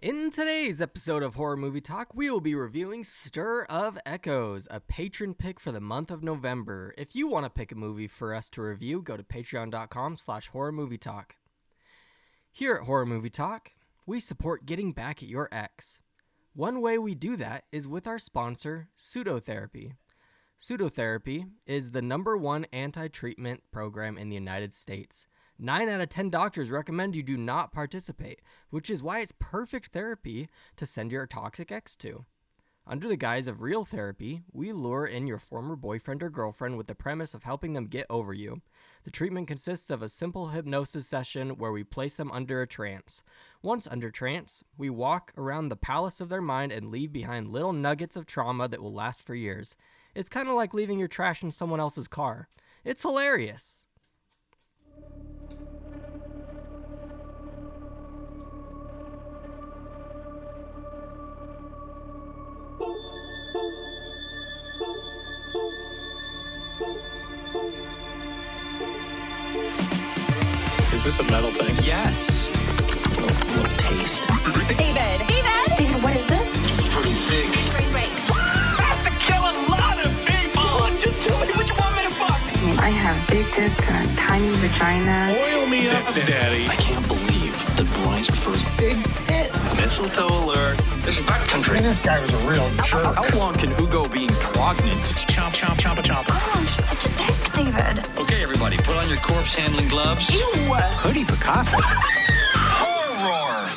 In today's episode of Horror Movie Talk, we will be reviewing Stir of Echoes, a patron pick for the month of November. If you want to pick a movie for us to review, go to patreon.com/horrormovietalk. Here at Horror Movie Talk, we support getting back at your ex. One way we do that is with our sponsor, Pseudotherapy. Pseudotherapy is the #1 anti-treatment program in the United States. 9 out of 10 doctors recommend you do not participate, which is why it's perfect therapy to send your toxic ex to. Under the guise of real therapy, we lure in your former boyfriend or girlfriend with the premise of helping them get over you. The treatment consists of a simple hypnosis session where we place them under a trance. Once under trance, we walk around the palace of their mind and leave behind little nuggets of trauma that will last for years. It's kind of like leaving your trash in someone else's car. It's hilarious. Is this a metal thing? Yes. Little taste. David, what is this? It's pretty thick. Brain break. I have to kill a lot of people. Just tell me what you want me to fuck. I have big tits and a tiny vagina. Oil me up, Daddy. I can't believe that Bryce prefers big tits. Mistletoe alert. This is backcountry. This guy was a real jerk. How long can Hugo being pregnant? Chomp, chomp, chompa, chompa. Oh, you're such a dick, David. Okay, everybody, put on your corpse handling gloves. Ew. Hoodie Picasso. Horror.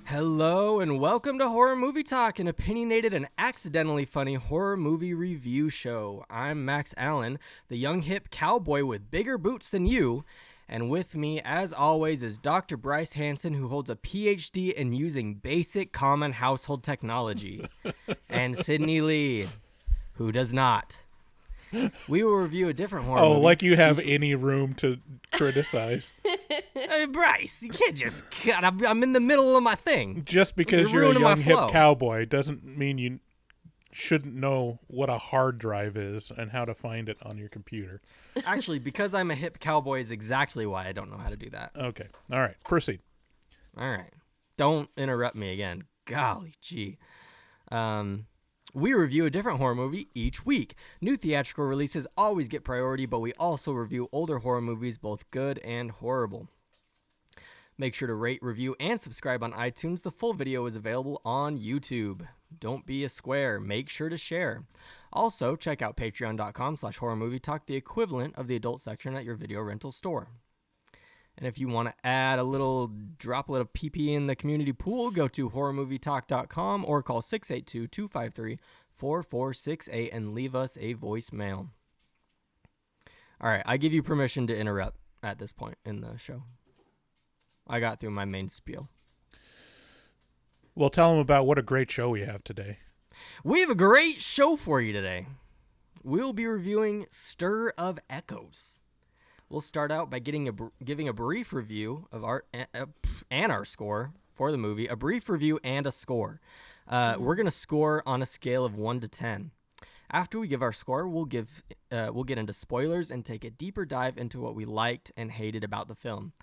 Hello and welcome to Horror Movie Talk, an opinionated and accidentally funny horror movie review show. I'm Max Allen, the young hip cowboy with bigger boots than you, and with me, as always, is Dr. Bryce Hansen, who holds a PhD in using basic common household technology, and Sydney Lee, who does not. We will review a different horror movie. Like you have any room to criticize. Hey, Bryce, you can't just cut. I'm in the middle of my thing. Just because You're you're a ruining my young hip flow. cowboy doesn't mean you shouldn't know what a hard drive is and how to find it on your computer. Actually, because I'm a hip cowboy is exactly why I don't know how to do that. Okay. All right. Proceed. All right. Don't interrupt me again. Golly gee. We review a different horror movie each week. New theatrical releases always get priority, but we also review older horror movies, both good and horrible. Make sure to rate, review, and subscribe on iTunes. The full video is available on YouTube. Don't be a square. Make sure to share. Also, check out patreon.com/horrormovietalk, the equivalent of the adult section at your video rental store. And if you want to add a little droplet of pee-pee in the community pool, go to horrormovietalk.com or call 682-253-4468 and leave us a voicemail. All right, I give you permission to interrupt at this point in the show. I got through my main spiel. Well, tell them about what a great show we have today. We have a great show for you today. We'll be reviewing Stir of Echoes. We'll start out by giving a brief review of our score for the movie, a brief review and a score. We're going to score on a scale of 1 to 10. After we give our score, we'll get into spoilers and take a deeper dive into what we liked and hated about the film.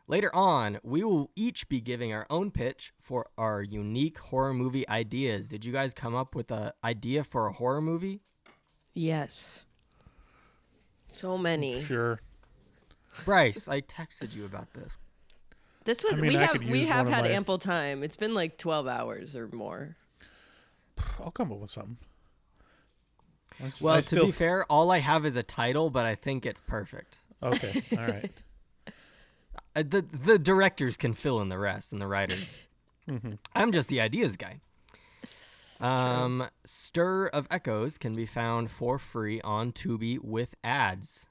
Later on, we will each be giving our own pitch for our unique horror movie ideas. Did you guys come up with an idea for a horror movie? Yes. So many. Sure. Bryce, I texted you about this. This was I mean, I could we use have one of had my- ample time. It's been like 12 hours or more. I'll come up with something. Well, to be fair, all I have is a title, but I think it's perfect. Okay. All right. The directors can fill in the rest and the writers. I'm just the ideas guy. Stir of Echoes can be found for free on Tubi with ads.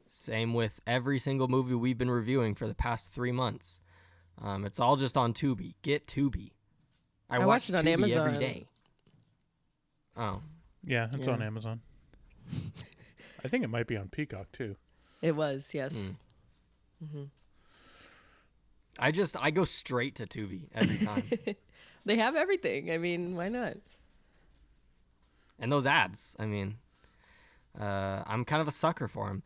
Same with every single movie we've been reviewing for the past 3 months. It's all just on Tubi. Get Tubi. I watch it on Tubi Amazon every day. Oh. Yeah, it's on Amazon. I think it might be on Peacock, too. It was, yes. I go straight to Tubi every time. They have everything. I mean, why not? And those ads, I mean, I'm kind of a sucker for them.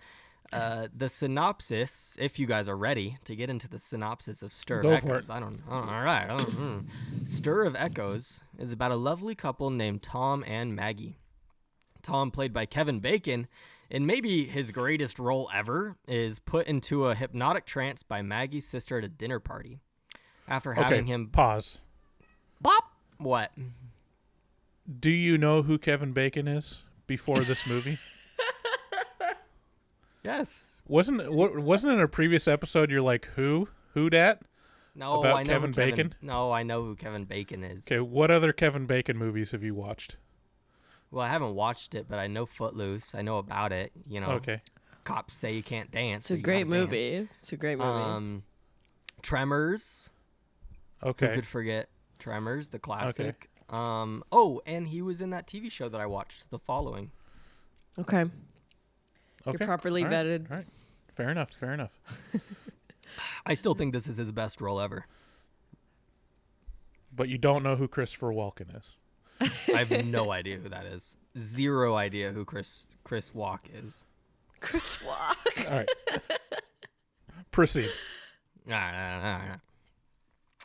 The synopsis, if you guys are ready to get into the synopsis of Stir of Go for Echoes. it. All right. Stir of Echoes is about a lovely couple named Tom and Maggie. Tom, played by Kevin Bacon, in maybe his greatest role ever, is put into a hypnotic trance by Maggie's sister at a dinner party. After having him... Pause. Bop! What? Do you know who Kevin Bacon is before this movie? Yes. Wasn't in a previous episode you're like, who dat? No, About I know Kevin who Kevin Bacon? No, I know who Kevin Bacon is. Okay, what other Kevin Bacon movies have you watched? Well, I haven't watched it, but I know Footloose. I know about it. You know, Okay. cops say you can't dance. It's so a you great gotta dance. movie. It's a great movie. Tremors. Who Okay. could forget Tremors, the classic? Oh, and he was in that TV show that I watched, The Following. Okay. Okay. You're properly All right. vetted. All right. Fair enough. I still think this is his best role ever. But you don't know who Christopher Walken is. I have no idea who that is. Zero idea who Chris Walk is. Chris Walk. All right. Proceed.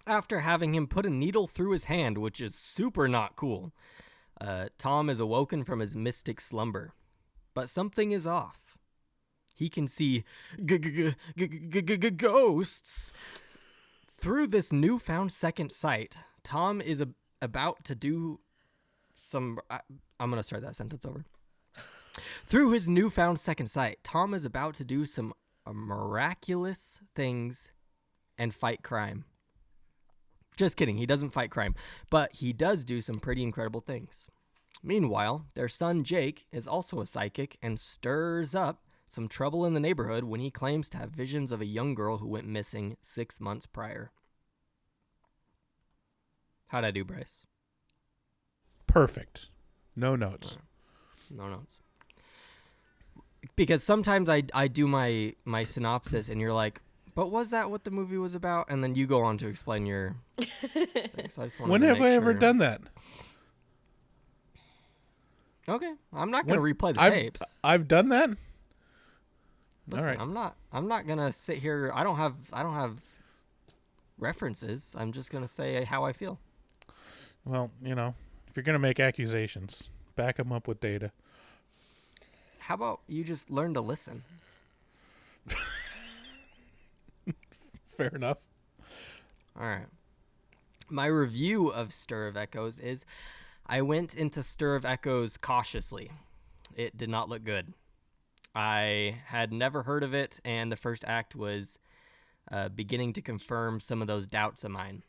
After having him put a needle through his hand, which is super not cool, Tom is awoken from his mystic slumber. But something is off. He can see ghosts. Through this newfound second sight, Tom is about to do some... I'm going to start that sentence over. Through his newfound second sight, Tom is about to do some miraculous things and fight crime. Just kidding, he doesn't fight crime, but he does do some pretty incredible things. Meanwhile, their son Jake is also a psychic and stirs up some trouble in the neighborhood when he claims to have visions of a young girl who went missing 6 months prior. How'd I do, Bryce? Perfect. No notes. No notes. Because sometimes I do my synopsis and you're like, but was that what the movie was about? And then you go on to explain your thing. So I just wanted When to have make I ever sure. done that? Okay, I'm not going to replay the I've, tapes. I've done that? Listen, All right. I'm not going to sit here. I don't have references. I'm just going to say how I feel. Well, if you're going to make accusations, back them up with data. How about you just learn to listen? Fair enough. All right. My review of Stir of Echoes is I went into Stir of Echoes cautiously. It did not look good. I had never heard of it, and the first act was beginning to confirm some of those doubts of mine.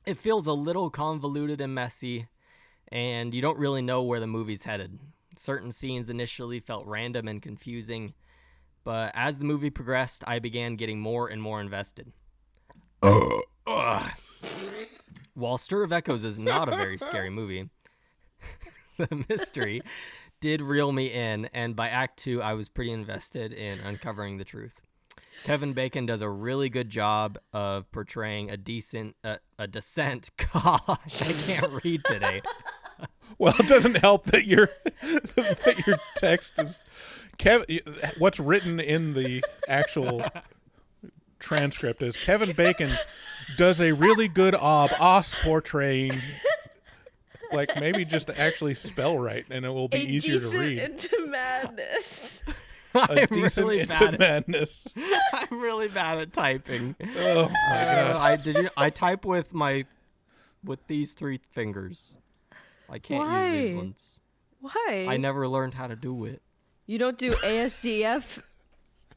It feels a little convoluted and messy, and you don't really know where the movie's headed. Certain scenes initially felt random and confusing, but as the movie progressed, I began getting more and more invested. While Stir of Echoes is not a very scary movie, the mystery did reel me in, and by Act 2, I was pretty invested in uncovering the truth. Kevin Bacon does a really good job of portraying a descent. Gosh, I can't read today. Well, it doesn't help that your text is what's written in the actual transcript is Kevin Bacon does a really good job portraying. Like maybe just actually spell right, and it will be easier to read. Into madness. A decent really into madness. I'm really bad at typing. Oh my gosh! I type with these 3 fingers. I can't use Why? these ones. Why? I never learned how to do it. You don't do ASDF,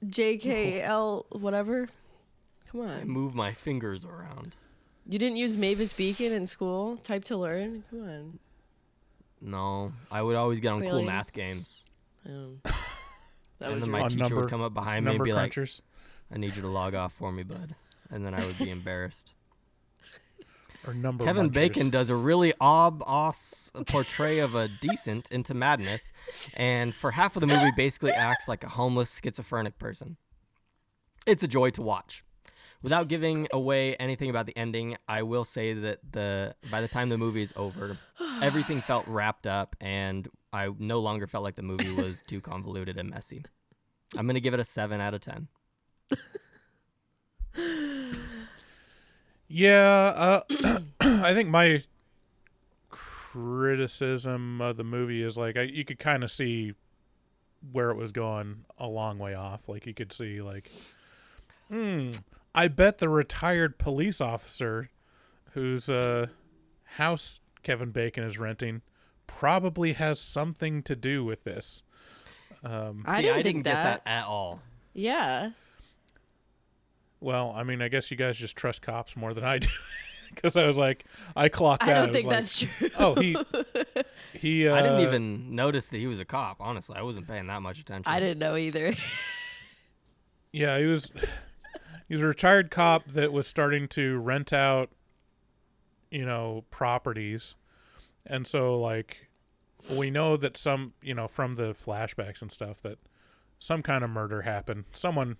JKL, whatever? Come I on. move my fingers around. You didn't use Mavis Beacon in school? Type to learn? Come on. No, I would always get on cool Really? math games. That And was then your... my On teacher would come up behind me and number be like, crunchers I need you to log off for me, bud. And then I would be embarrassed. or number. Kevin munchers. Bacon does a really odd-ass portray of a decent into madness, and for half of the movie basically acts like a homeless schizophrenic person. It's a joy to watch. Without giving away anything about the ending, I will say that by the time the movie is over, everything felt wrapped up, and I no longer felt like the movie was too convoluted and messy. I'm going to give it a 7 out of 10. Yeah, I think my criticism of the movie is like you could kind of see where it was going a long way off. Like you could see like, I bet the retired police officer whose house Kevin Bacon is renting probably has something to do with this. I See, I didn't didn't get that at all. Yeah. Well, I mean, I guess you guys just trust cops more than I do. Because I was like, I clocked I out. don't think that's true. Oh, he. I didn't even notice that he was a cop, honestly. I wasn't paying that much attention. I didn't know either. Yeah, he was a retired cop that was starting to rent out, properties. And so, like, we know that some, from the flashbacks and stuff, that some kind of murder happened. Something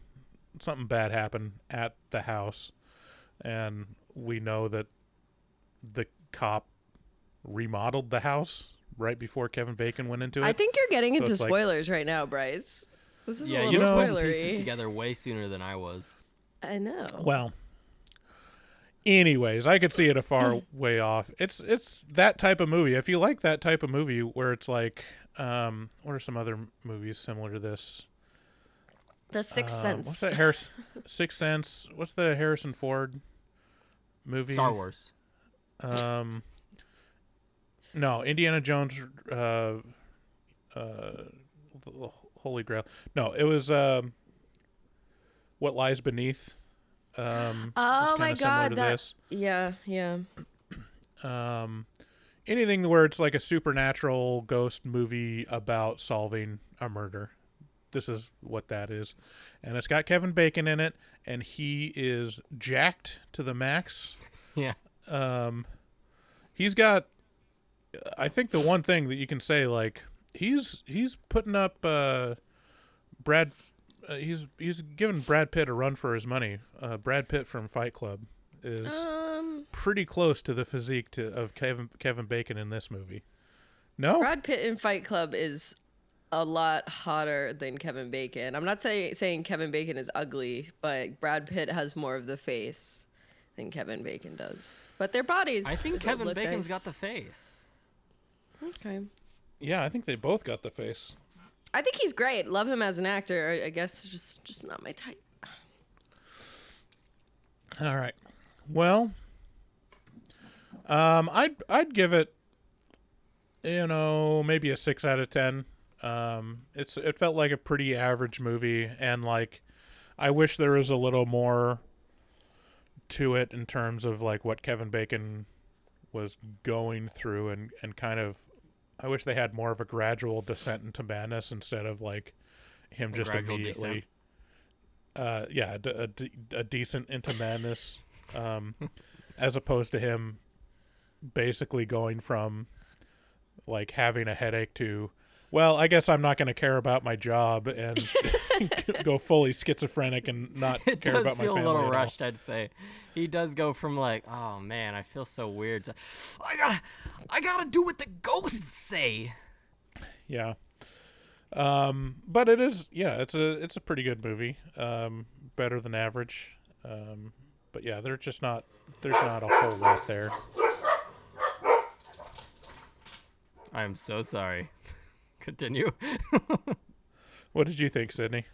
bad happened at the house. And we know that the cop remodeled the house right before Kevin Bacon went into it. I think you're getting into it's like- spoilers right now, Bryce. This is Yeah, a you little know, pieces spoilery. together way sooner than I was. I know. Well, anyways, I could see it a far way off. It's that type of movie. If you like that type of movie where it's like, what are some other movies similar to this? The Sixth Sense. What's that? Sixth Sense. What's the Harrison Ford movie? Star Wars. No, Indiana Jones. Holy Grail. No, it was What Lies Beneath. Oh my God! This. Yeah. Anything where it's like a supernatural ghost movie about solving a murder. This is what that is. And it's got Kevin Bacon in it, and he is jacked to the max. Yeah. He's got, I think the one thing that you can say, like, he's putting up he's giving Brad Pitt a run for his money. Brad Pitt from Fight Club is pretty close to the physique of Kevin Bacon in this movie. No? Brad Pitt in Fight Club is a lot hotter than Kevin Bacon. I'm not saying Kevin Bacon is ugly, but Brad Pitt has more of the face than Kevin Bacon does. But their bodies. I think look Kevin Bacon's nice. got the face. Okay. Yeah, I think they both got the face. I think he's great. Love him as an actor. I guess just not my type. All right. Well, I'd give it, maybe a 6 out of 10. It felt like a pretty average movie, and like I wish there was a little more to it in terms of like what Kevin Bacon was going through, and kind of I wish they had more of a gradual descent into madness instead of like him just gradual immediately a decent into madness, as opposed to him basically going from like having a headache to, well, I guess I'm not going to care about my job and go fully schizophrenic and not It care does about my feel family a little at rushed, I'd say. He does go from like, oh man, I feel so weird, to, I gotta do what the ghosts say. all. Yeah. But it is, it's a pretty good movie. Better than average. But yeah, there's not a whole lot there. I am so sorry. Continue. What did you think, Sydney?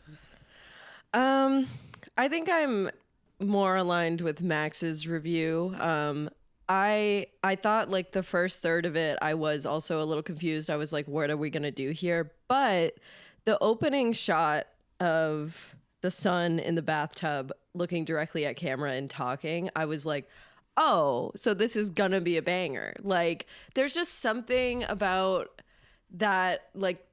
I think I'm more aligned with Max's review. I thought like the first third of it, I was also a little confused. I was like, what are we gonna do here? But the opening shot of the son in the bathtub looking directly at camera and talking, I was like, oh, so this is gonna be a banger. Like, there's just something about that, like,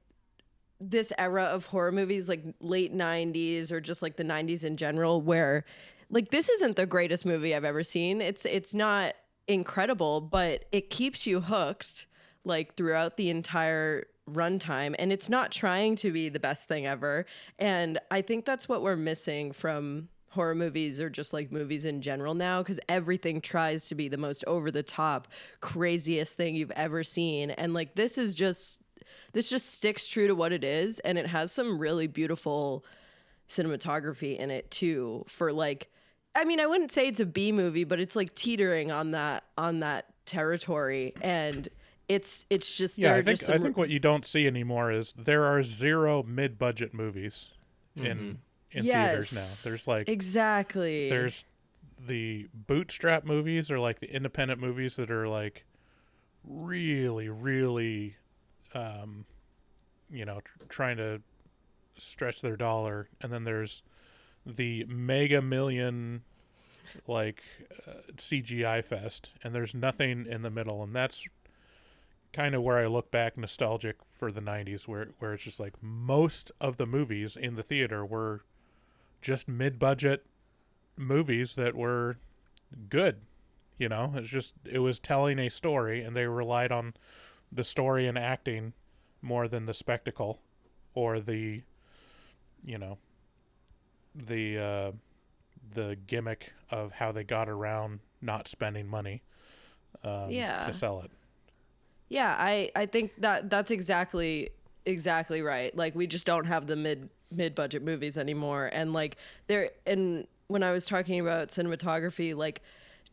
this era of horror movies, like late 90s or just like the 90s in general, where like this isn't the greatest movie I've ever seen. It's not incredible, but it keeps you hooked like throughout the entire runtime, and it's not trying to be the best thing ever. And I think that's what we're missing from horror movies, or just like movies in general now, because everything tries to be the most over the top, craziest thing you've ever seen. And like this is just this just sticks true to what it is, and it has some really beautiful cinematography in it too. For like, I mean, I wouldn't say it's a B movie, but it's like teetering on that territory, and it's just Yeah, there. I think what you don't see anymore is there are 0 mid-budget movies in theaters now. There's like exactly. There's the bootstrap movies, or like the independent movies that are like really, really, trying to stretch their dollar, and then there's the mega million like CGI fest, and there's nothing in the middle, and that's kind of where I look back nostalgic for the 90s, where it's just like most of the movies in the theater were just mid-budget movies that were good. It was telling a story, and they relied on the story and acting more than the spectacle or the gimmick of how they got around not spending money to sell it. Yeah, I think that's exactly right. Like, we just don't have the mid-budget movies anymore. And like when I was talking about cinematography, like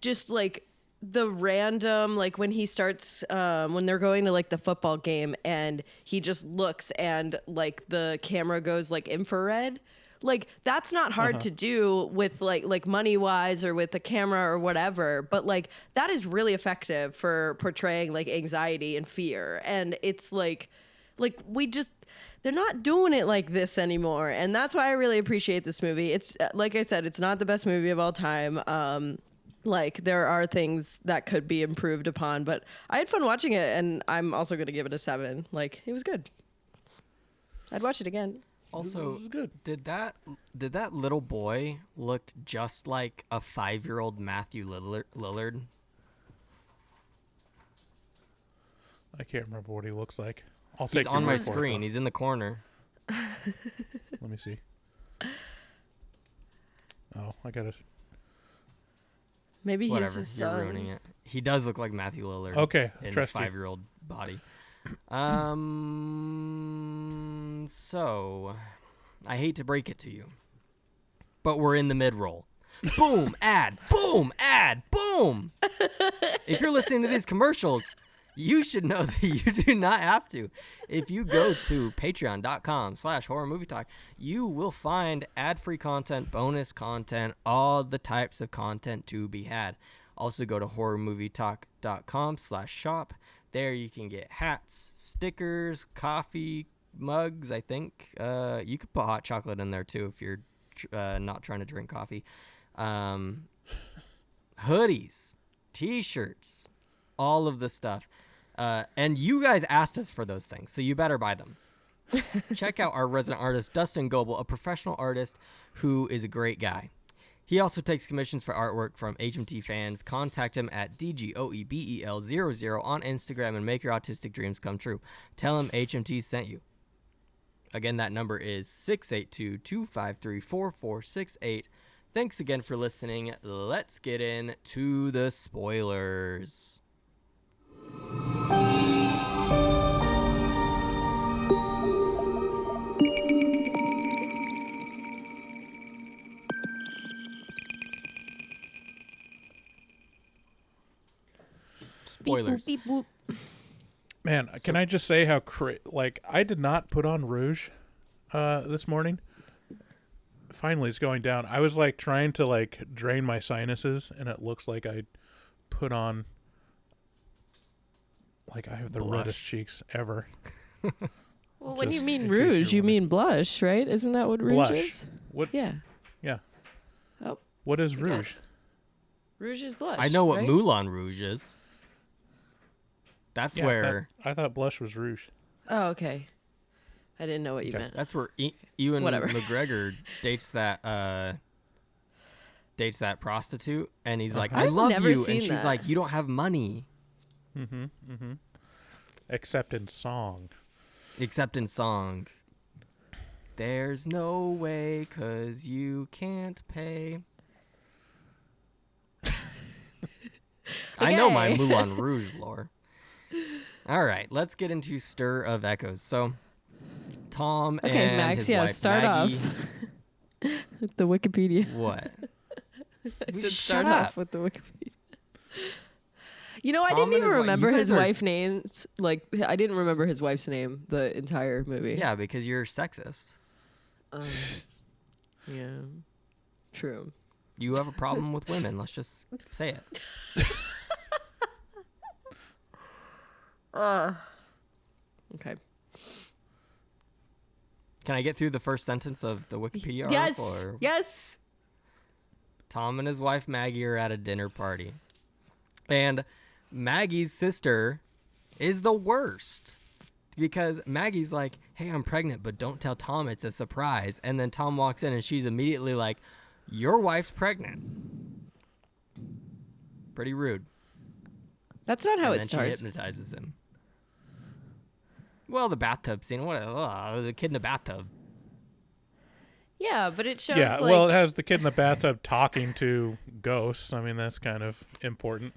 just like the random, like when he starts when they're going to like the football game and he just looks and like the camera goes like infrared. Like, that's not hard to do with like money wise or with the camera or whatever, but like that is really effective for portraying like anxiety and fear. And it's like they're not doing it like this anymore. And that's why I really appreciate this movie. It's like I said, it's not the best movie of all time. Like, there are things that could be improved upon, but I had fun watching it, and I'm also going to give it a 7. Like, it was good. I'd watch it again. Also, This is good. did that little boy look just like a 5-year-old Matthew Lillard? I can't remember what he looks like. He's on my screen. He's in the corner. Let me see. Oh, I got it. Maybe Whatever, he's his you're son. ruining it. He does look like Matthew Lillard. Okay, in a trust you. 5-year-old body. So I hate to break it to you, but we're in the mid-roll. Boom, ad, boom, ad, boom. If you're listening to these commercials, you should know that you do not have to. If you go to patreon.com/horrormovietalk, you will find ad-free content, bonus content, all the types of content to be had. Also go to horrormovietalk.com/shop. There you can get hats, stickers, coffee, mugs, I think. You could put hot chocolate in there too if you're not trying to drink coffee. Hoodies, t-shirts, all of the stuff. And you guys asked us for those things, so you better buy them. Check out our resident artist, Dustin Goebel, a professional artist who is a great guy. He also takes commissions for artwork from HMT fans. Contact him at DGOEBEL00 on Instagram and make your autistic dreams come true. Tell him HMT sent you. Again, that number is 682-253-4468. Thanks again for listening. Let's get into the spoilers. Spoilers. Beep, boop, beep, boop. Man, can I just say how I did not put on rouge this morning. Finally, it's going down. I was like trying to like drain my sinuses, and it looks like I put on like I have the Blush. reddest cheeks ever. Well, when you Just mean in case rouge, you're you wondering. mean blush, right? Isn't that what rouge Blush. is? What? Yeah. Yeah. Oh, What is You got rouge? rouge is blush. I know what right? Moulin Rouge is. That's Yeah, where I thought blush was rouge. Oh, okay. I didn't know what you Okay. meant. that's where Ewan Whatever. McGregor dates that prostitute, and he's like, I I've love never you, seen and she's that. like, you don't have money, Except in song. except in song. There's no way 'cause you can't pay. I know my Okay. Moulin Rouge lore. All right, let's get into Stir of Echoes. So, Tom Okay, and Max, his yeah, wife start Maggie. The Wikipedia. What? I said Shut start up. off with the Wikipedia. You know, I Tom didn't and even his wife- remember you his guys are- wife's names. Like, I didn't remember his wife's name the entire movie. Yeah, because you're sexist. Yeah. True. You have a problem with women. Let's just say it. Okay. Can I get through the first sentence of the Wikipedia Yes. article? Or Yes. Tom and his wife Maggie are at a dinner party. And Maggie's sister is the worst. Because Maggie's like, hey, I'm pregnant, but don't tell Tom, it's a surprise. And then Tom walks in and she's immediately like, your wife's pregnant. Pretty rude. That's not how And it then starts. she hypnotizes him. Well, the bathtub scene. What? The kid in the bathtub. Yeah, but it shows Yeah, like well, it has the kid in the bathtub talking to ghosts. I mean, that's kind of important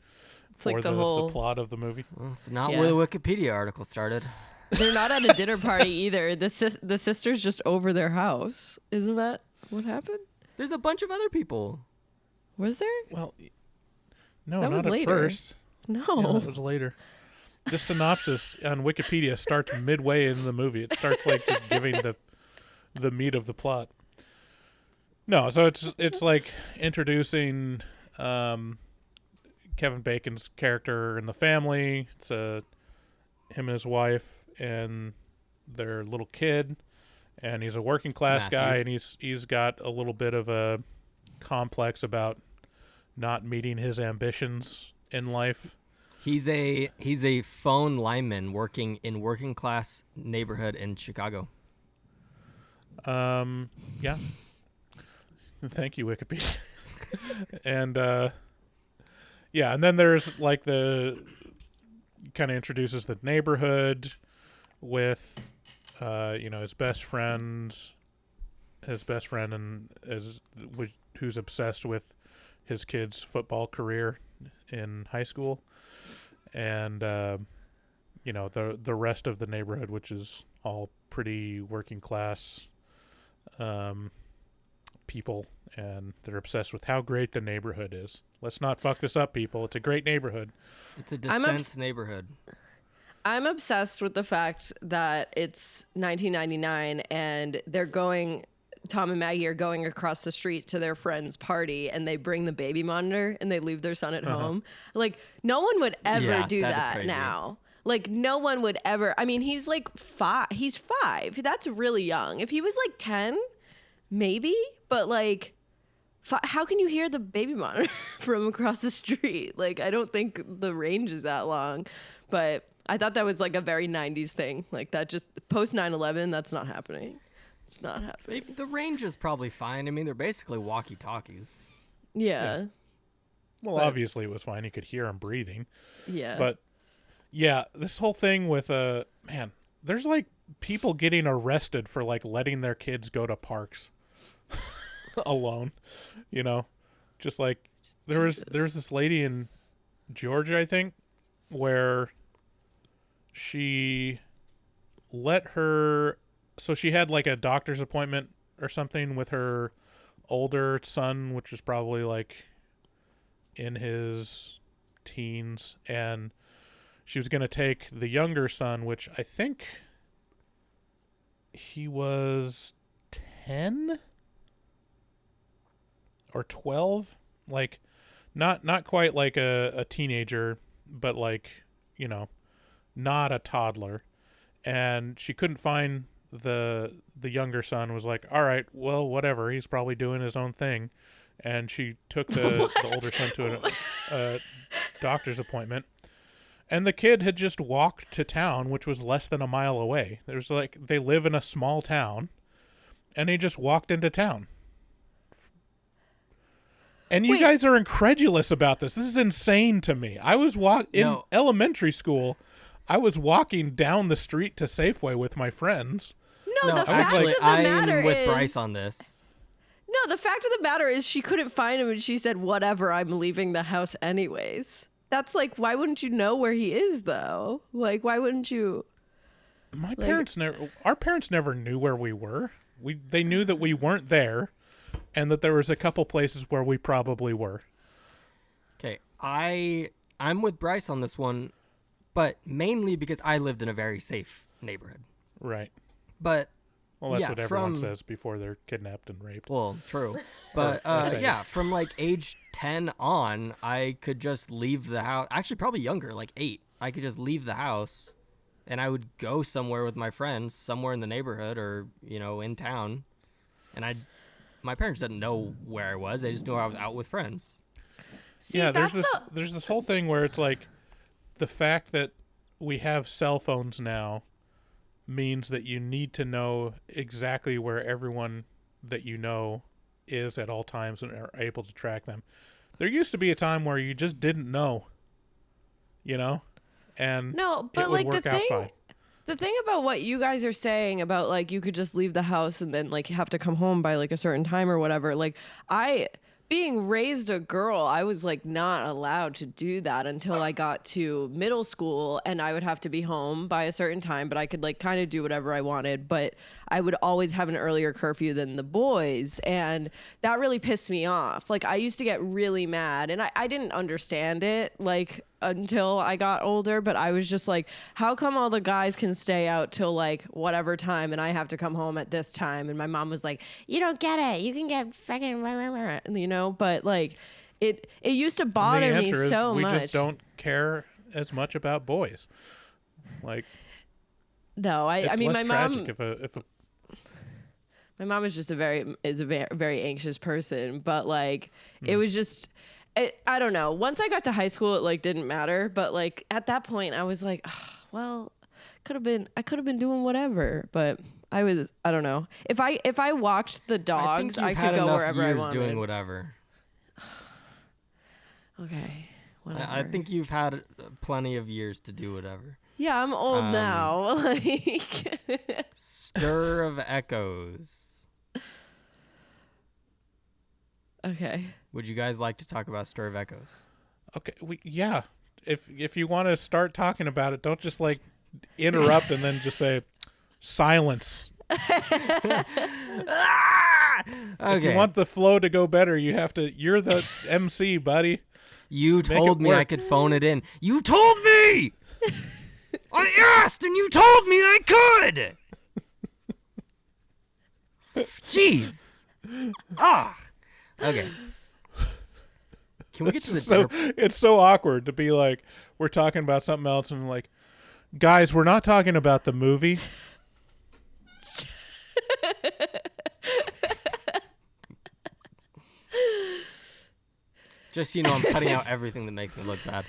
for like the the whole- plot of the movie. Well, it's not Yeah. where the Wikipedia article started. they're not at a dinner party either. The sister's just over their house. Isn't that what happened? There's a bunch of other people. Was there? Well, no, That was not at later. first. No. Yeah, that was later. The synopsis on Wikipedia starts midway in the movie. It starts like just giving the meat of the plot. No, so it's like introducing Kevin Bacon's character and the family. It's him and his wife and their little kid, and he's a working class Matthew. guy, and he's got a little bit of a complex about not meeting his ambitions in life. He's a phone lineman working in working class neighborhood in Chicago. Yeah. Thank you, Wikipedia. And yeah, and then there's like the kind of introduces the neighborhood with his best friend and who's obsessed with his kid's football career in high school, and the rest of the neighborhood, which is all pretty working class people, and they're obsessed with how great the neighborhood is. Let's not fuck this up, people. It's a great neighborhood. It's a descent neighborhood. I'm obsessed with the fact that it's 1999 and Tom and Maggie are going across the street to their friend's party, and they bring the baby monitor and they leave their son at home. Like, no one would ever Yeah, do that is that crazy. now. Like, no one would ever. I mean, he's like 5. He's 5. That's really young. If he was like 10, maybe. But like, how can you hear the baby monitor from across the street? Like, I don't think the range is that long. But I thought that was like a very 90s thing. Like, that just post 9/11, that's not happening. It's not happening. The range is probably fine. I mean, they're basically walkie-talkies. Yeah. Well, obviously it was fine. You could hear him breathing. Yeah. But yeah, this whole thing with man, there's like people getting arrested for like letting their kids go to parks alone. Just like there's this lady in Georgia, I think, where she let her. So she had like a doctor's appointment or something with her older son, which was probably like in his teens, and she was going to take the younger son, which I think he was 10 or 12, like not quite like a teenager, but like, not a toddler. And she couldn't find the younger son. Was like, all right, well, whatever, he's probably doing his own thing. And she took the older son to a doctor's appointment, and the kid had just walked to town, which was less than a mile away. There's like, they live in a small town, and he just walked into town. And you guys are incredulous about this. This is insane to me. I was in elementary school. I was walking down the street to Safeway with my friends. No, the fact actually, of the I'm matter with is, Bryce on this. No, the fact of the matter is she couldn't find him, and she said, "Whatever, I'm leaving the house anyways." that's like, why wouldn't you know where he is though? Like, why wouldn't you? Our parents never knew where we were. They knew that we weren't there, and that there was a couple places where we probably were. Okay, I'm with Bryce on this one, but mainly because I lived in a very safe neighborhood. Right. But well, that's what everyone says before they're kidnapped and raped. Well, true. But from like age 10 on, I could just leave the house. Actually, probably younger, like 8. I could just leave the house, and I would go somewhere with my friends, somewhere in the neighborhood or, in town. And my parents didn't know where I was. They just knew I was out with friends. See, yeah, there's this whole thing where it's like the fact that we have cell phones now means that you need to know exactly where everyone that you know is at all times and are able to track them. There used to be a time where you just didn't know, and no, but it would like work out fine. The thing about what you guys are saying about like you could just leave the house and then like have to come home by like a certain time or whatever, like being raised a girl, I was like not allowed to do that until I got to middle school, and I would have to be home by a certain time, but I could like kind of do whatever I wanted, but I would always have an earlier curfew than the boys, and that really pissed me off. Like I used to get really mad, and I didn't understand it like until I got older, but I was just like, how come all the guys can stay out till like whatever time and I have to come home at this time? And my mom was like, you don't get it, you can get fucking but like it used to bother me so much. We just don't care as much about boys. Like no, I mean, my mom. If a my mom is just a very anxious person, but like it was just. I don't know. Once I got to high school, it like didn't matter. But like at that point, I was like, well, I could have been doing whatever. But I don't know. If I walked the dogs, I could go wherever I wanted. Doing whatever. Okay. Whatever. I think you've had plenty of years to do whatever. Yeah, I'm old now. Like Stir of Echoes. Okay. Would you guys like to talk about Stir of Echoes? Okay, yeah. If you want to start talking about it, don't just like interrupt and then just say silence. Okay. If you want the flow to go better, you're the MC, buddy. You told me I could phone it in. You told me! I asked and you told me I could! Jeez. Okay. Can we get to the It's so awkward to be like, we're talking about something else and like, guys, we're not talking about the movie. Just so you know, I'm cutting out everything that makes me look bad.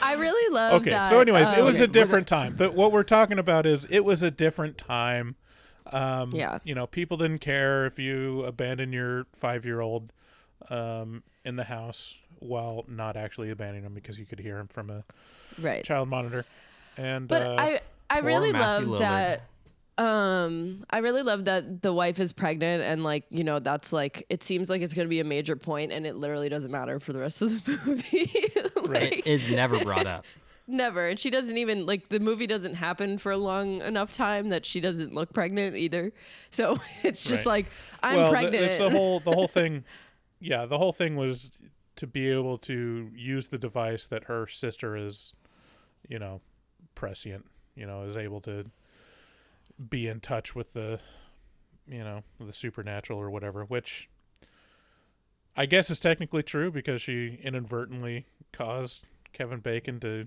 I really love that. Okay, so anyways, it was a different time. What we're talking about is it was a different time. Yeah. People didn't care if you abandoned your 5-year-old in the house while not actually abandoning him because you could hear him from a child monitor. And but I really love Lillard. that. I really love that the wife is pregnant and like, that's like, it seems like it's going to be a major point and it literally doesn't matter for the rest of the movie. It is never brought up. Never. And she doesn't even like the movie doesn't happen for a long enough time that she doesn't look pregnant either. So it's just like, I'm pregnant. It's the whole thing. Yeah. The whole thing was to be able to use the device that her sister is, prescient, is able to be in touch with the supernatural or whatever, which I guess is technically true because she inadvertently caused Kevin Bacon to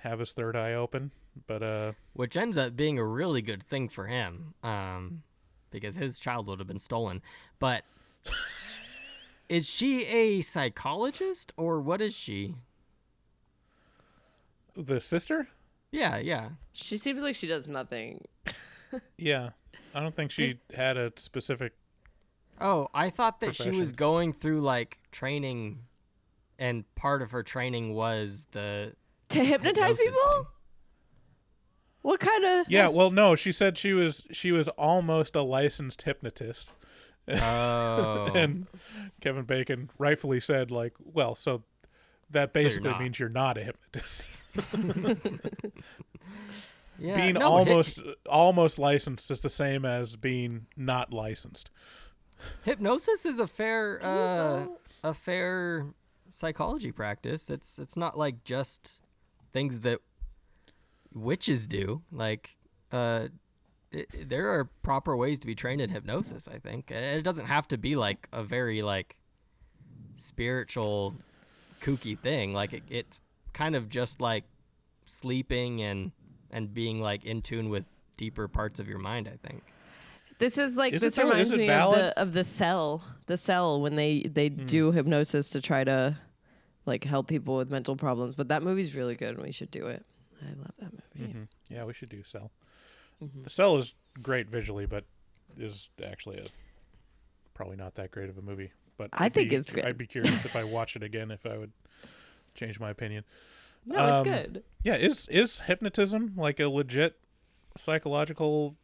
have his third eye open, but which ends up being a really good thing for him, because his child would have been stolen. But is she a psychologist or what is she? The sister? Yeah. She seems like she does nothing. Yeah. I don't think she had a specific Oh, I thought that profession. she was going through like training, and part of her training was to hypnotize hypnosis people? thing. What kind of? Yeah, well, no, she said she was almost a licensed hypnotist, Oh. And Kevin Bacon rightfully said, like, well, so that basically not. means you're not a hypnotist. Yeah, Being no, almost licensed is the same as being not licensed. hypnosis is a fair psychology practice. It's not like just things that witches do. Like, there are proper ways to be trained in hypnosis, I think. And it doesn't have to be like a very like spiritual, kooky thing. Like it's kind of just like sleeping and being like in tune with deeper parts of your mind, I think. This is like, Is this it though? reminds Is it me valid? of the cell when they do hypnosis to try to like help people with mental problems. But that movie's really good and we should do it. I love that movie. Mm-hmm. Yeah, we should do Cell. The Cell is great visually, but is actually probably not that great of a movie. But I think it's good. I'd be curious if I watch it again if I would change my opinion. No, it's good. Yeah, is hypnotism like a legit psychological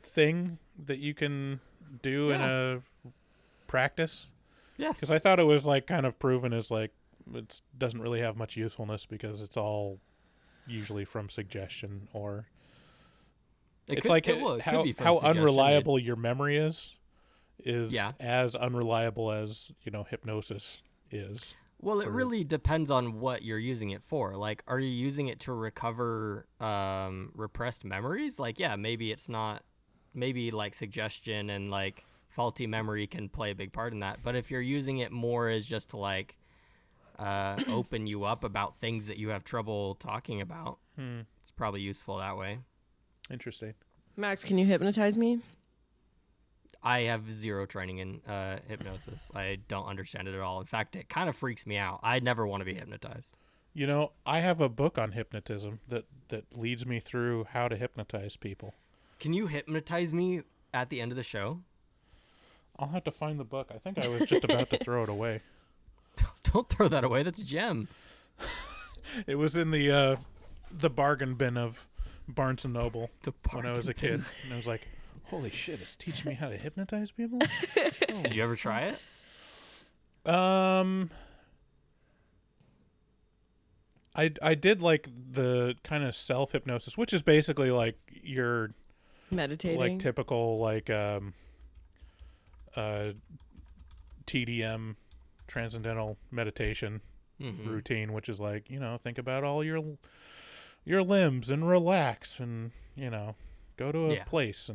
thing that you can do in a practice? Yes. Because I thought it was like kind of proven as like it doesn't really have much usefulness because it's all usually from suggestion or it's like how unreliable your memory is as unreliable as hypnosis is. Well, it really depends on what you're using it for. Like, are you using it to recover repressed memories? Like, yeah, maybe it's not. Maybe like suggestion and like faulty memory can play a big part in that. But if you're using it more as just to like open you up about things that you have trouble talking about, it's probably useful that way. Interesting. Max, can you hypnotize me? I have zero training in hypnosis. I don't understand it at all. In fact, it kind of freaks me out. I never want to be hypnotized. I have a book on hypnotism that leads me through how to hypnotize people. Can you hypnotize me at the end of the show? I'll have to find the book. I think I was just about to throw it away. Don't throw that away. That's a gem. It was in the bargain bin of Barnes & Noble when I was a kid. And I was like, holy shit, it's teaching me how to hypnotize people? Oh. Did you ever try it? I did like the kind of self-hypnosis, which is basically like your meditating, like typical like TDM transcendental meditation routine, which is like, think about all your limbs and relax and go to a place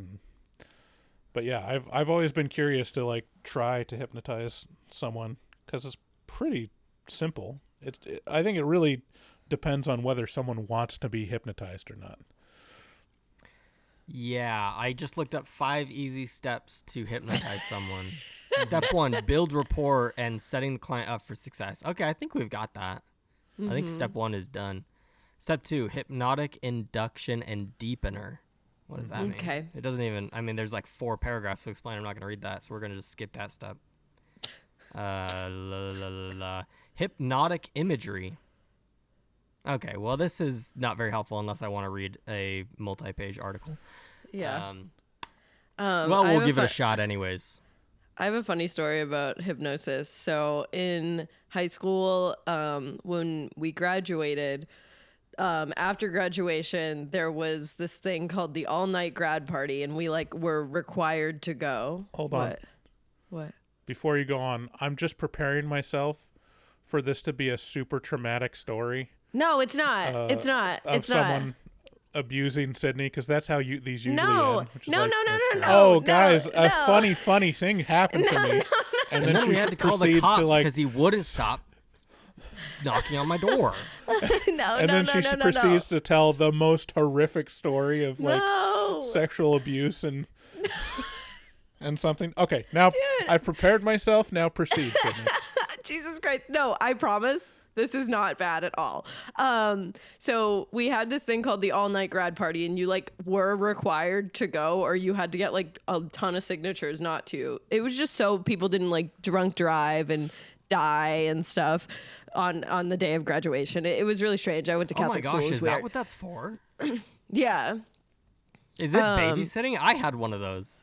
but yeah, I've always been curious to like try to hypnotize someone because it's pretty simple. I think it really depends on whether someone wants to be hypnotized or not. Yeah, I just looked up 5 easy steps to hypnotize someone. Step 1, build rapport and setting the client up for success. Okay, I think we've got that. I think step 1 is done. Step 2, hypnotic induction and deepener. What does that mean? Okay. It doesn't even, there's like 4 paragraphs to explain. I'm not going to read that, so we're going to just skip that step. Hypnotic imagery. Okay, well, this is not very helpful unless I want to read a multi-page article. Yeah. Well, we'll give it a shot anyways. I have a funny story about hypnosis. So in high school, when we graduated, after graduation, there was this thing called the all-night grad party, and we were required to go. Hold on. What? Before you go on, I'm just preparing myself for this to be a super traumatic story. No, it's not. It's not. It's not. Someone abusing Sydney, because that's how these usually end. Which is No. Oh, guys, a funny thing happened to me. And then she we had to call the proceeds cops to because he wouldn't stop knocking on my door. She proceeds to tell the most horrific story of sexual abuse and something. Okay, now I've prepared myself. Now proceed, Sydney. Jesus Christ. No, I promise. This is not bad at all. So we had this thing called the all-night grad party, and you were required to go, or you had to get a ton of signatures not to. It was just so people didn't drunk drive and die and stuff on the day of graduation. It was really strange. I went to Catholic school. Oh my gosh, it was is weird. that what that's for? Yeah. Is it babysitting? I had one of those.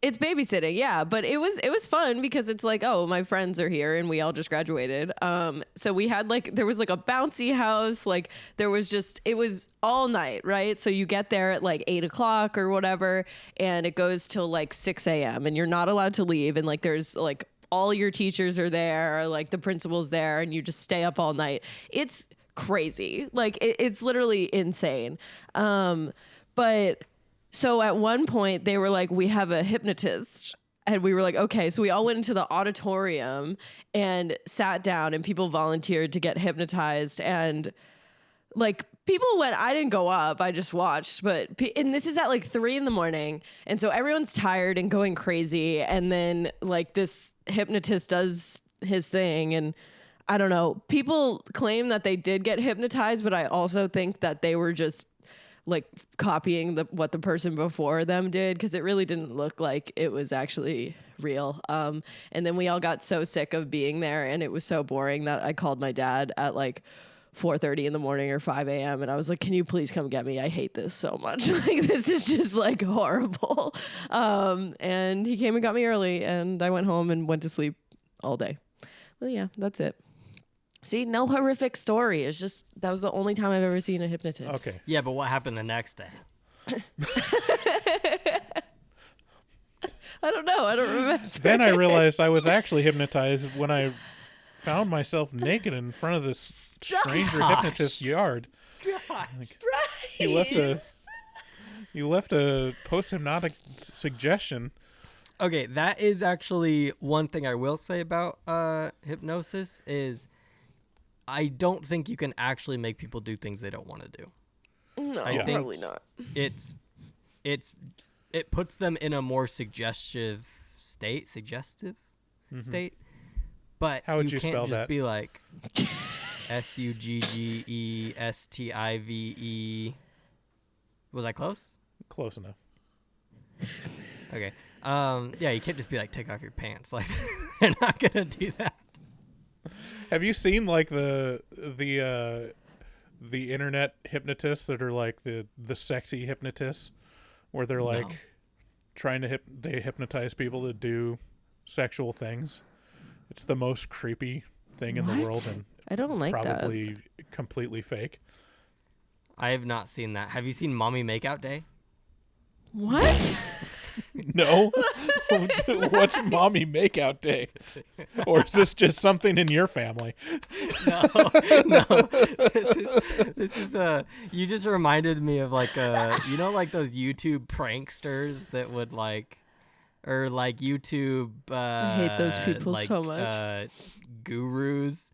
It's babysitting, yeah, but it was fun because it's like, oh, my friends are here and we all just graduated. So we had there was like a bouncy house, like there was it was all night, right? So you get there at like 8:00 or whatever, and it goes till like 6 a.m. and you're not allowed to leave, and like there's like all your teachers are there, or like the principal's there, and you just stay up all night. It's crazy, like it's literally insane. But so at one point they were like, we have a hypnotist. And we were like, okay. So we all went into the auditorium and sat down, and people volunteered to get hypnotized. And like people went, I didn't go up, I just watched. And this is at like 3 a.m. And so everyone's tired and going crazy. And then like this hypnotist does his thing. And I don't know, people claim that they did get hypnotized, but I also think that they were just like copying what the person before them did, because it really didn't look like it was actually real. And then we all got so sick of being there, and it was so boring that I called my dad at like 4:30 in the morning or 5 a.m. and I was like, can you please come get me? I hate this so much. Like this is just like horrible. And he came and got me early, and I went home and went to sleep all day. Well, yeah, that's it. See, no horrific story. It's just that was the only time I've ever seen a hypnotist. Okay. Yeah, but what happened the next day? I don't know. I don't remember. Then I realized I was actually hypnotized when I found myself naked in front of this stranger hypnotist's yard. Like, he left a post-hypnotic suggestion. Okay, that is actually one thing I will say about hypnosis is I don't think you can actually make people do things they don't want to do. No, I think probably not. It puts them in a more suggestive state. But how would you you can't spell just that? be like SUGGESTIVE. Was I close? Close enough. Okay. Yeah, you can't just be like, take off your pants. Like, they're not gonna do that. Have you seen like the internet hypnotists that are like the sexy hypnotists, where they're like trying to they hypnotize people to do sexual things? It's the most creepy thing in the world, and I don't like probably completely fake. I have not seen that. Have you seen Mommy Makeout Day? What? No. What's Mommy Makeout Day? Or is this just something in your family? No. This is you just reminded me of like you know, like those YouTube pranksters that would like, or like YouTube I hate those people like, so much. Gurus.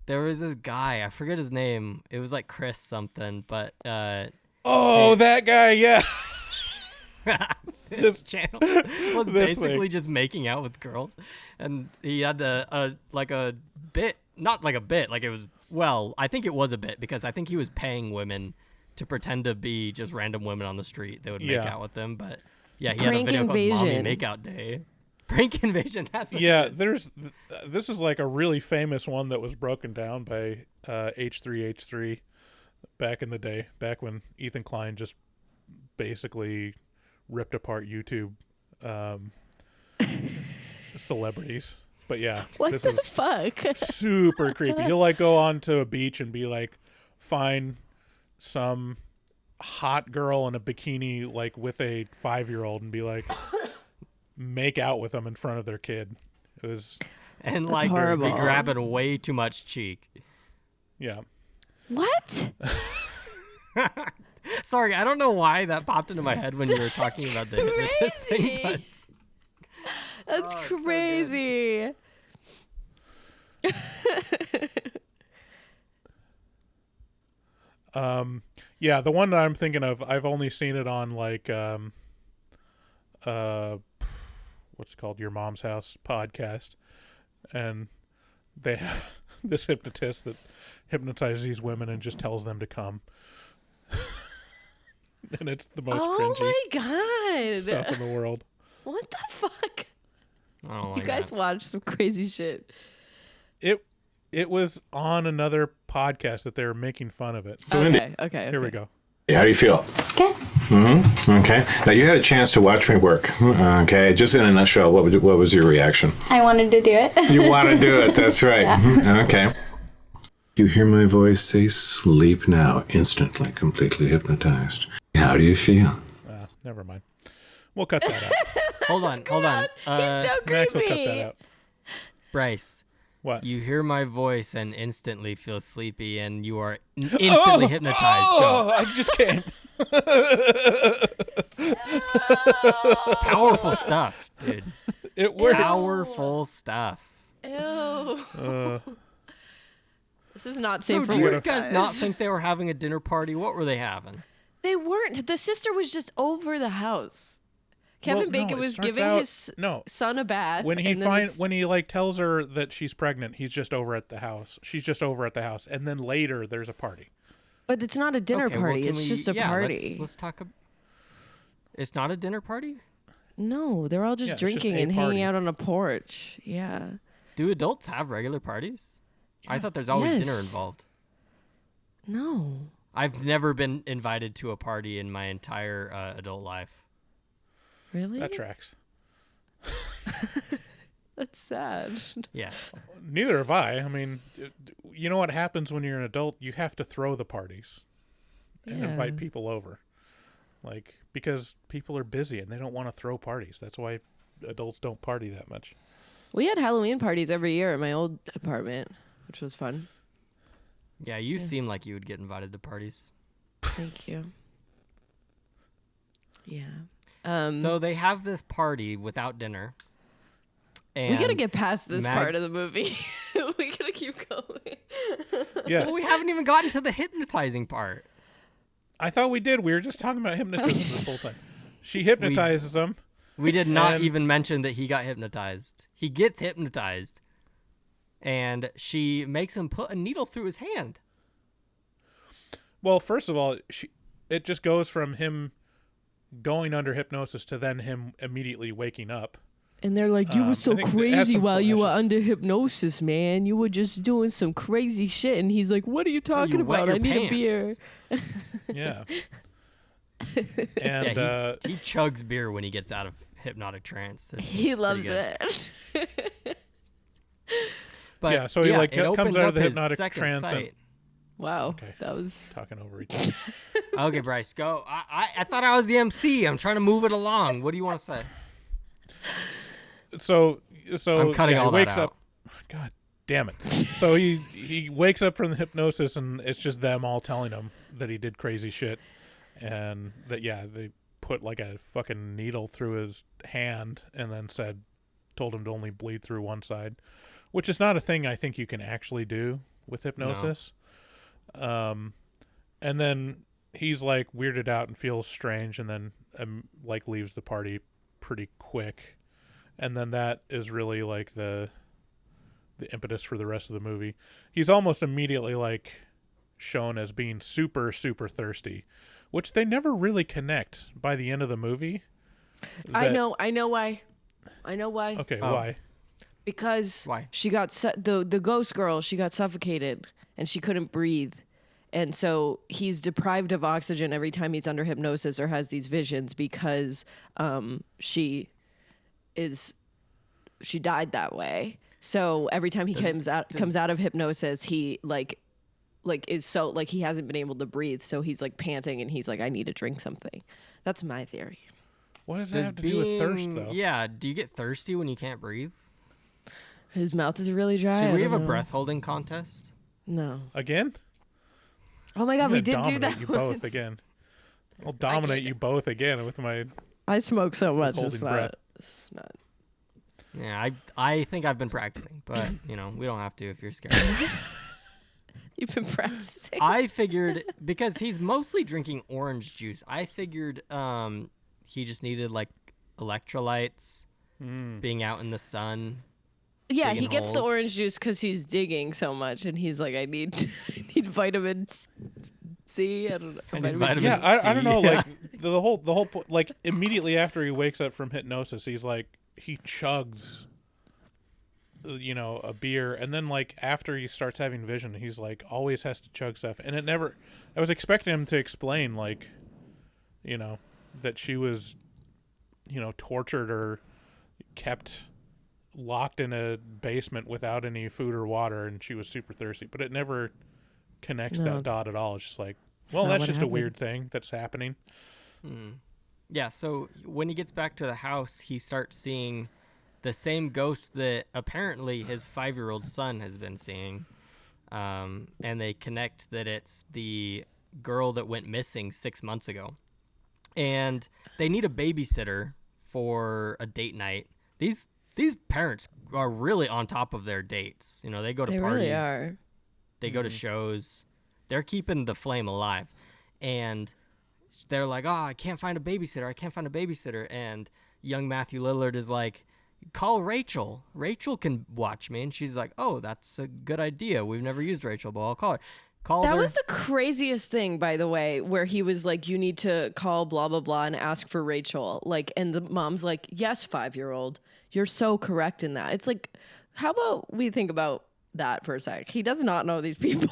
There was this guy, I forget his name. It was like Chris something, but that guy, yeah. This channel was basically just making out with girls, and he had like a bit, not like a bit, like it was, well, I think it was a bit, because I think he was paying women to pretend to be just random women on the street that would make out with them. But yeah, he Prank had a video called invasion. Mommy Makeout Day. Prank invasion. That's what Yeah, it is. this is like a really famous one that was broken down by H3H3 back in the day, back when Ethan Klein just basically ripped apart YouTube celebrities. But yeah, What this the is fuck? super creepy. He'll like go onto a beach and be like, find some hot girl in a bikini like with a 5-year-old and be like, make out with them in front of their kid. It was, and That's like they're horrible. grabbing way too much cheek. yeah. What? Sorry, I don't know why that popped into my head when you were talking about the hypnotist thing, but That's Oh, it's so good. crazy. Yeah, the one that I'm thinking of, I've only seen it on like what's it called, Your Mom's House podcast, and they have this hypnotist that hypnotizes these women and just tells them to come. And it's the most Oh cringy my god. stuff in the world. What the fuck? I don't You like guys that. watch some crazy shit. It was on another podcast that they were making fun of it. So Okay. here we go. How do you feel? Good. Okay. Now, you had a chance to watch me work. Okay. Just in a nutshell, what was your reaction? I wanted to do it. You want to do it. That's right. Okay. You hear my voice say sleep now, instantly, completely hypnotized. How do you feel? Never mind. We'll cut that out. Hold on. He's so Max will cut creepy. that out. Bryce. What? You hear my voice and instantly feel sleepy, and you are instantly hypnotized. Go. I just came. Powerful stuff, dude. It works. Powerful stuff. Ew. This is not So safe for do you work, guys not think they were having a dinner party? What were they having? They weren't. The sister was just over the house. Kevin Well, Bacon no, it was starts giving out- his no. son a bath. When he and then his- tells her that she's pregnant, he's just over at the house. She's just over at the house, and then later there's a party. But it's not a dinner Okay, well, party. can It's we- just a yeah, party. Let's talk. It's not a dinner party? No, they're all just Yeah, it's just drinking a and party. hanging out on a porch. Yeah. Do adults have regular parties? I thought there's always dinner Yes. involved. No. I've never been invited to a party in my entire adult life. Really? That tracks. That's sad. Yes. Neither have I. I mean, you know what happens when you're an adult? You have to throw the parties and Yeah. invite people over. Like, because people are busy and they don't want to throw parties. That's why adults don't party that much. We had Halloween parties every year in my old apartment, which was fun. Yeah, you seem like you would get invited to parties. Thank you. Yeah. So they have this party without dinner. And we gotta get past this Mag- part of the movie. We gotta keep going. Yes. Well, we haven't even gotten to the hypnotizing part. I thought we did. We were just talking about hypnotism this whole time. She hypnotizes him. We did not And- even mention that he got hypnotized. He gets hypnotized, and she makes him put a needle through his hand. Well, first of all, it just goes from him going under hypnosis to then him immediately waking up. And they're like, you were I so think it has crazy some while you were flashes. under hypnosis, man. You were just doing some crazy shit. And he's like, what are you talking you wet about? I your need a beer. pants. Yeah. Yeah, And he chugs beer when he gets out of hypnotic trance. It's He pretty loves good. it. But Yeah, so he, like, it comes opens out of up the his hypnotic second trance and- sight. Wow. Okay. That was. talking over each other. Okay, Bryce, go. I thought I was the MC. I'm trying to move it along. What do you want to say? So I'm cutting yeah, all he wakes that up. God damn it! So he wakes up from the hypnosis and it's just them all telling him that he did crazy shit, and that they put like a fucking needle through his hand and then told him to only bleed through one side, which is not a thing I think you can actually do with hypnosis. And then he's like weirded out and feels strange, and then like leaves the party pretty quick. And then that is really like the impetus for the rest of the movie. He's almost immediately like shown as being super, super thirsty, which they never really connect by the end of the movie. I know why. Okay, Oh. why? Because Why? she got the ghost girl, she got suffocated and she couldn't breathe. And so he's deprived of oxygen every time he's under hypnosis or has these visions because she died that way. So every time he comes out of hypnosis, he like is so like he hasn't been able to breathe, so he's like panting and he's like, I need to drink something. That's my theory. What does that have to do with thirst, though? Yeah, do you get thirsty when you can't breathe? His mouth is really dry. Should I we don't have a know. breath holding contest? No. Again? Oh my god, I'm we gonna did do dominate that. you both once. again. I'll dominate you both again with my I smoke so much. holding breath. It's not. Yeah, I think I've been practicing, but we don't have to if you're scared. You've been practicing. I figured because he's mostly drinking orange juice. I figured he just needed like electrolytes, being out in the sun. Yeah, digging he gets the holes. orange juice because he's digging so much, and he's like, I need vitamin C. I don't know. I need vitamin Yeah, I don't know. C. Like the whole point. Like immediately after he wakes up from hypnosis, he's like he chugs a beer, and then like after he starts having vision, he's like always has to chug stuff, and I was expecting him to explain like, that she was, tortured or kept locked in a basement without any food or water, and she was super thirsty, but it never connects that dot at all. It's just like, well, that's just a weird thing that's happening. Yeah, so when he gets back to the house, he starts seeing the same ghost that apparently his 5-year-old son has been seeing. And they connect that it's the girl that went missing 6 months ago. And they need a babysitter for a date night. These parents are really on top of their dates. They go to They parties. really are. They go to shows. They're keeping the flame alive. And they're like, oh, I can't find a babysitter. And young Matthew Lillard is like, call Rachel. Rachel can watch me. And she's like, oh, that's a good idea. We've never used Rachel, but I'll call her. That was the craziest thing, by the way, where he was like, you need to call blah, blah, blah and ask for Rachel. Like, and the mom's like, yes, 5-year-old. You're so correct in that. It's like, how about we think about that for a sec? He does not know these people.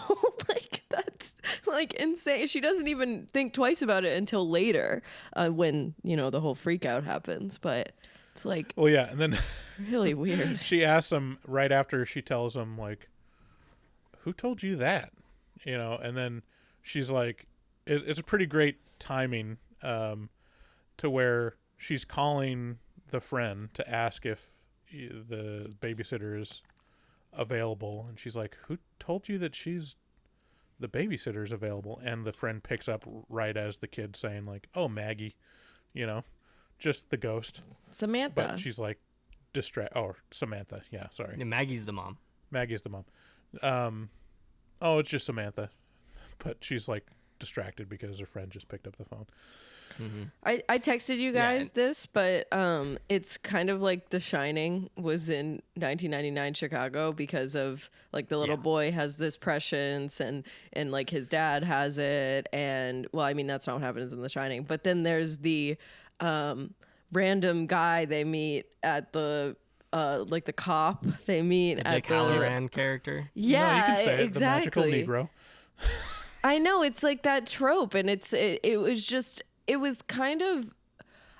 Like, that's like insane. She doesn't even think twice about it until later when, the whole freak out happens. But it's like, well, yeah. And then really weird. She asks him right after she tells him, like, who told you that? And then she's like, it's a pretty great timing to where she's calling the friend to ask if the babysitter is available. And she's like, who told you that the babysitter's available? And the friend picks up right as the kid's saying, like, oh, Maggie, just the ghost. Samantha. But she's like, Samantha. Yeah, sorry. Yeah, Maggie's the mom. Maggie's the mom. Oh, it's just Samantha. But she's like distracted because her friend just picked up the phone. I texted you guys this, but it's kind of like The Shining was in 1999 Chicago because of like the little boy has this prescience and like his dad has it, and well, I mean that's not what happens in The Shining, but then there's the random guy they meet at the like the cop they meet the at Dick Halloran character. Yeah, no, you can say exactly. It, the magical Negro. I know, it's like that trope, and it was kind of,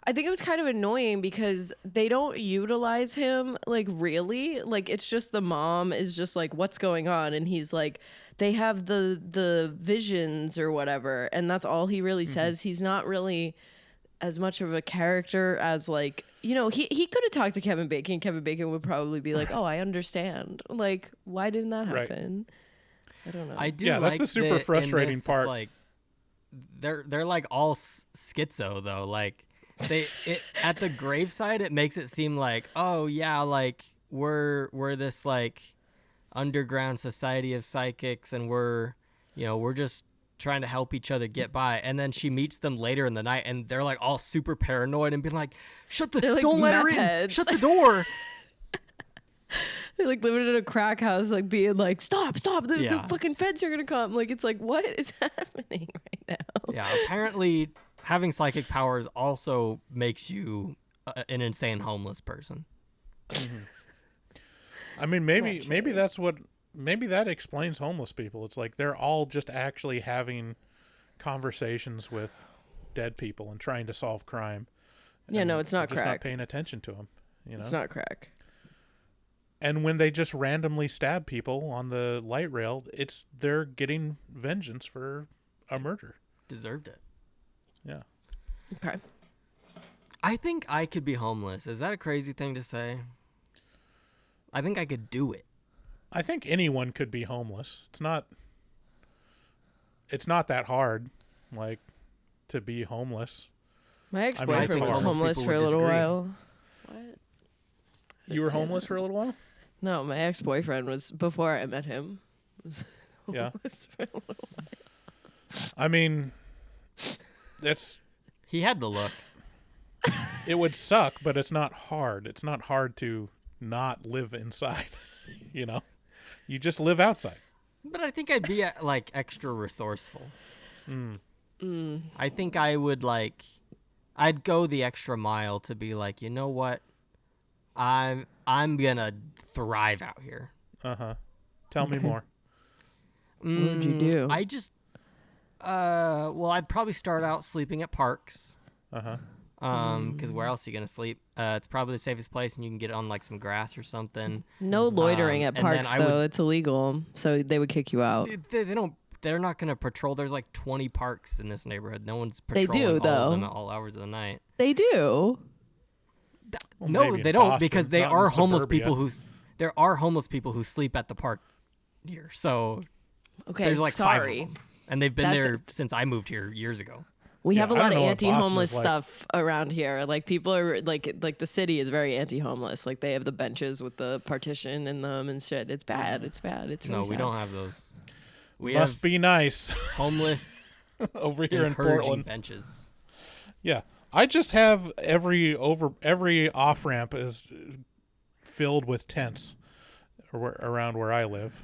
I think it was kind of annoying because they don't utilize him like really. Like it's just the mom is just like, what's going on? And he's like, they have the visions or whatever, and that's all he really says. He's not really as much of a character as like, he could have talked to Kevin Bacon. Kevin Bacon would probably be like, oh, I understand. Like, why didn't that happen? I don't know. I do. Yeah, that's like the super that frustrating in this, part. Like, they're like all schizo though. Like at the graveside, it makes it seem like, oh yeah, like we're this like underground society of psychics, and we're just trying to help each other get by. And then she meets them later in the night, and they're like all super paranoid and being like, don't let her in, heads. shut the door. They're like living in a crack house, like being like, stop, the fucking feds are gonna come. Like, it's like, what is happening right now? Yeah, apparently having psychic powers also makes you an insane homeless person. I mean, maybe that explains homeless people. It's like they're all just actually having conversations with dead people and trying to solve crime. Yeah, no, it's not just crack. not paying attention to them. It's not crack. And when they just randomly stab people on the light rail, they're getting vengeance for a murder. Deserved it. Yeah. Okay. I think I could be homeless. Is that a crazy thing to say? I think I could do it. I think anyone could be homeless. It's not that hard, like, to be homeless. My ex-boyfriend was homeless for a little while. What? You were homeless for a little while? No, my ex-boyfriend was, before I met him, Yeah. homeless for a little while. I mean, he had the look. It would suck, but it's not hard. It's not hard to not live inside, You just live outside. But I think I'd be like extra resourceful. I think I would I'd go the extra mile to be like, you know what? I'm gonna thrive out here. Tell me more. What would you do? I just, well, I'd probably start out sleeping at parks. Because where else are you gonna sleep? It's probably the safest place, and you can get on like some grass or something. No loitering at and then parks, I though. would- It's illegal, so they would kick you out. They don't. They're not gonna patrol. There's like 20 parks in this neighborhood. No one's They patrolling do, all of them though. at all hours of the night. They do. Well, No, maybe they in don't, Boston, because they not in are homeless suburbia. people who. There are homeless people who sleep at the park here. So Okay, there's like sorry. 5 of them, and they've been That's- there since I moved here years ago. We have a I don't lot of know what Boston anti-homeless is like. stuff around here. Like people are like the city is very anti-homeless. Like they have the benches with the partition in them and shit. It's bad. It's bad. It's really No, we sad. don't have those. We Must have be nice homeless over here in encouraging Portland. benches. Yeah, I just have every off ramp is filled with tents around where I live.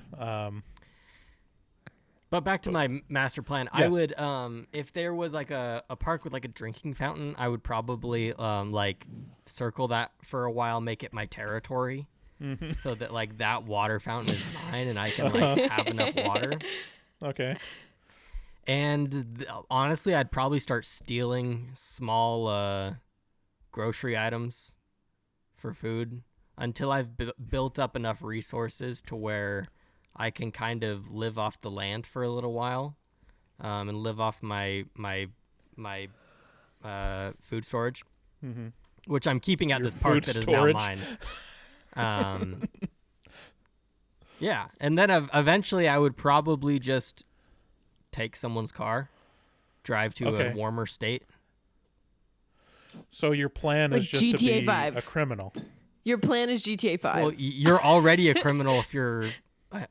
But back to my master plan, I Yes. would, if there was like a park with like a drinking fountain, I would probably like circle that for a while, make it my territory, so that like that water fountain is mine and I can like have enough water. Okay. And honestly, I'd probably start stealing small grocery items for food until I've built up enough resources to where I can kind of live off the land for a little while, and live off my food storage, which I'm keeping at Your this park food that is storage. now mine. Yeah, and then eventually I would probably just take someone's car, drive to Okay. a warmer state. So your plan Like is just to GTA be 5. a criminal. Your plan is GTA 5. Well, you're already a criminal if you're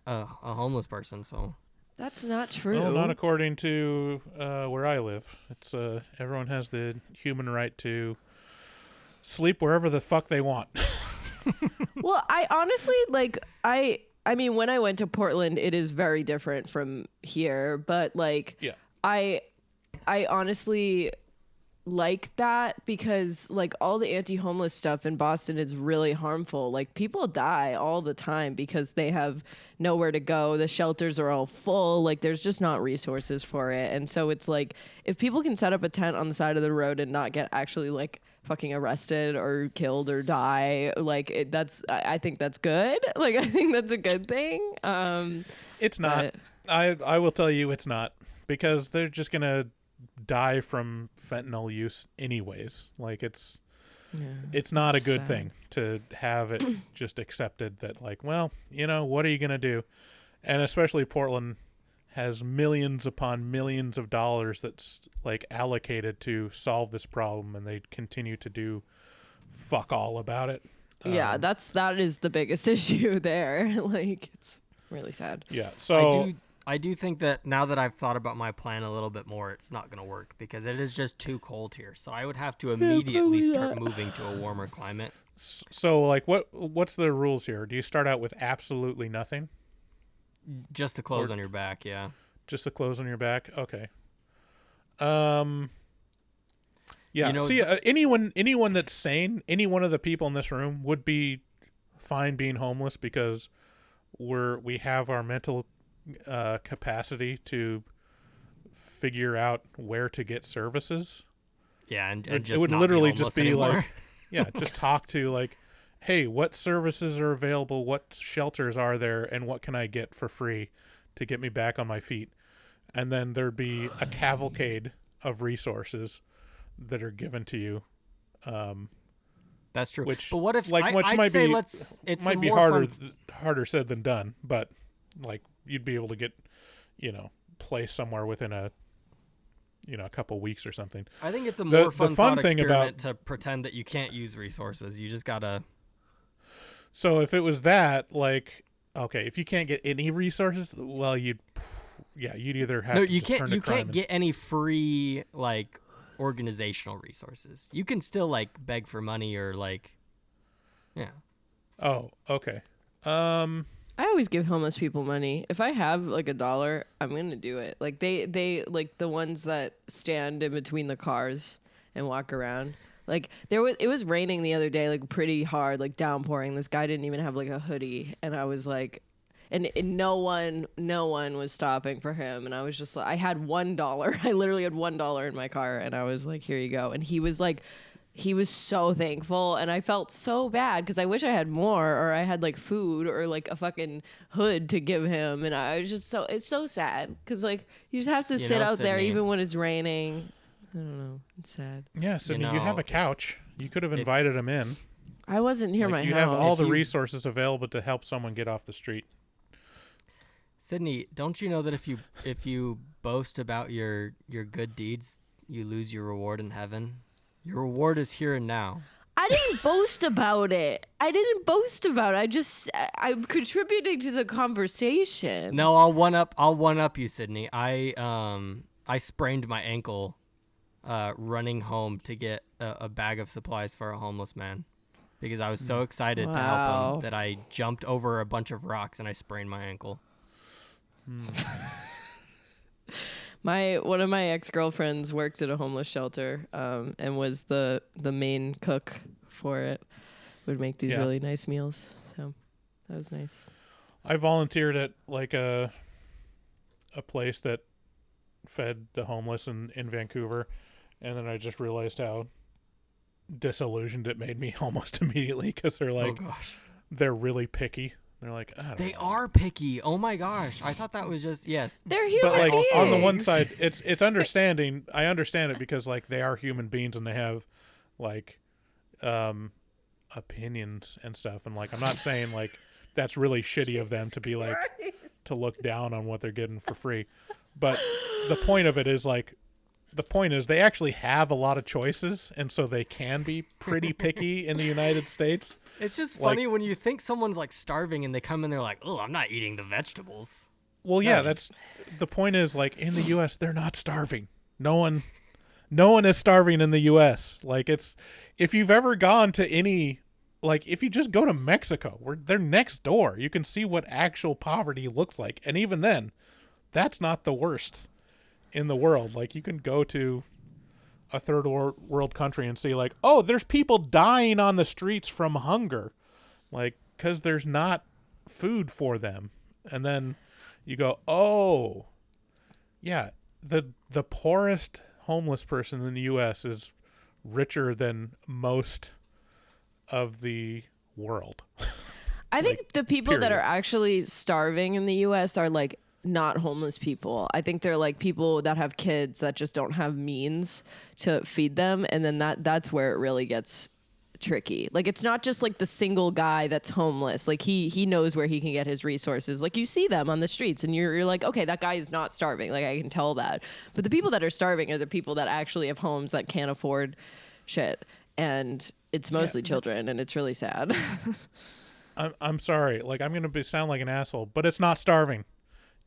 a homeless person, so. That's not true. Well, not according to where I live. It's everyone has the human right to sleep wherever the fuck they want. Well, I honestly like I mean when I went to Portland it is very different from here, but like Yeah. I honestly like that because like all the anti-homeless stuff in Boston is really harmful. Like people die all the time because they have nowhere to go. The shelters are all full. Like there's just not resources for it. And so it's like if people can set up a tent on the side of the road and not get actually like fucking arrested or killed or die, like I think that's good. Like I think that's a good thing. It's not. I will tell you it's not, because they're just going to die from fentanyl use anyways. Like it's not a good sad. thing to have it just accepted that like, well, you know, what are you going to do? And especially Portland has millions upon millions of dollars that's like allocated to solve this problem, and they continue to do fuck all about it. Yeah, that is the biggest issue there. Like it's really sad. Yeah. So I do think that now that I've thought about my plan a little bit more, it's not going to work because it is just too cold here. So I would have to immediately start moving to a warmer climate. So like what's the rules here? Do you start out with absolutely nothing? Just the clothes on your back, yeah. Just the clothes on your back? Okay. Yeah, You know, see, anyone that's sane, any one of the people in this room would be fine being homeless because we have our mental capacity to figure out where to get services. Yeah, and It just would not literally homeless just be anymore. like, yeah, just talk to like, hey, what services are available? What shelters are there? And what can I get for free to get me back on my feet? And then there'd be a cavalcade of resources that are given to you. That's true. Which, but what if like, which I'd might be it's might a be more harder fun- harder said than done, but like you'd be able to get, place somewhere within a couple weeks or something. I think it's a more fun thought thing about experiment to pretend that you can't use resources. You just gotta. So if it was that, like, okay, if you can't get any resources, well, you'd either have No, to you just can't. turn to You crime can't get any free like organizational resources. You can still like beg for money or like, yeah. Oh, okay. I always give homeless people money. If I have like $1, I'm gonna do it. Like they like the ones that stand in between the cars and walk around. Like it was raining the other day, like pretty hard, like downpouring. This guy didn't even have like a hoodie, and I was like, and no one was stopping for him, and I was just like, I had $1. I literally had $1 in my car, and I was like, here you go. And he was like, he was so thankful, and I felt so bad because I wish I had more, or I had like food or like a fucking hood to give him, and I was just it's so sad because like you just have to sit out there Sydney, even when it's raining. I don't know, it's sad. Yeah, Sydney, you have a couch. You could have invited him in. I wasn't near my You house. have all the resources available to help someone get off the street. Sydney, don't you know that if you boast about your good deeds, you lose your reward in heaven? Your reward is here and now. I didn't boast about it. I'm contributing to the conversation. No, I'll one up you, Sydney. I sprained my ankle running home to get a bag of supplies for a homeless man because I was so excited to help him that I jumped over a bunch of rocks and I sprained my ankle. One of my ex-girlfriends worked at a homeless shelter and was the main cook for it. Would make these really nice meals, so that was nice. I volunteered at like a place that fed the homeless in Vancouver, and then I just realized how disillusioned it made me almost immediately because they're like, they're really picky. They're like, they are picky. Oh my gosh, I thought that was just They're human but like beings. on the one side, it's understanding. I understand it because like they are human beings and they have like opinions and stuff. And like I'm not saying like that's really shitty of them to be like to look down on what they're getting for free. But the point of it is like they actually have a lot of choices, and so they can be pretty picky in the United States. It's just funny when you think someone's like starving and they come in, they're like, "Oh, I'm not eating the vegetables." Well, yeah, that's the point. Is like in the U.S. they're not starving. No one is starving in the U.S. Like if you've ever gone to any, like if you just go to Mexico, where they're next door, you can see what actual poverty looks like, and even then, that's not the worst in the world. Like you can go to a third world country and see like, oh, there's people dying on the streets from hunger, like because there's not food for them. And then you go, oh yeah, the poorest homeless person in the US is richer than most of the world. I think like, the people that period. are actually starving in the US are like not homeless people. I think they're like people that have kids that just don't have means to feed them, and then that's where it really gets tricky. Like it's not just like the single guy that's homeless. Like he knows where he can get his resources. Like you see them on the streets and you're like, okay, that guy is not starving. Like I can tell that. But the people that are starving are the people that actually have homes that can't afford shit, and it's mostly children, and it's really sad. I'm sorry, like I'm gonna sound like an asshole, but it's not starving.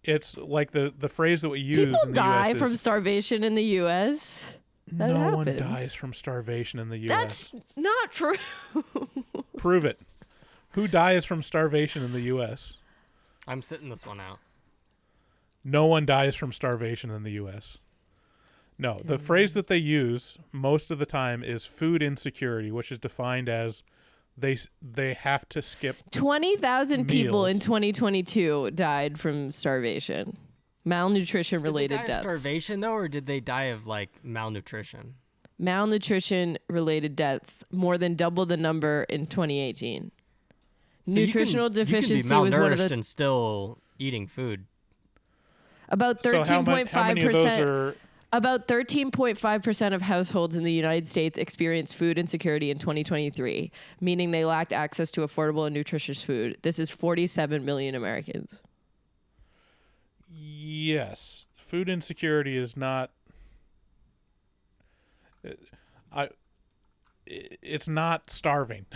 It's like the phrase that we use People in the die US from is, starvation in the US. That no happens. one dies from starvation in the US. That's not true. Prove it. Who dies from starvation in the US? I'm sitting this one out. No one dies from starvation in the US. No, the phrase that they use most of the time is food insecurity, which is defined as they have to skip 20,000 people in meals. 2022 died from starvation, malnutrition related Did they die of deaths. starvation though, or did they die of like malnutrition? Malnutrition related deaths, more than double the number in 2018. Nutritional deficiency you can be was one of malnourished the and still eating food. about So how many of those 13.5%. are About 13.5% of households in the United States experienced food insecurity in 2023, meaning they lacked access to affordable and nutritious food. This is 47 million Americans. Yes, food insecurity is not. It's not starving.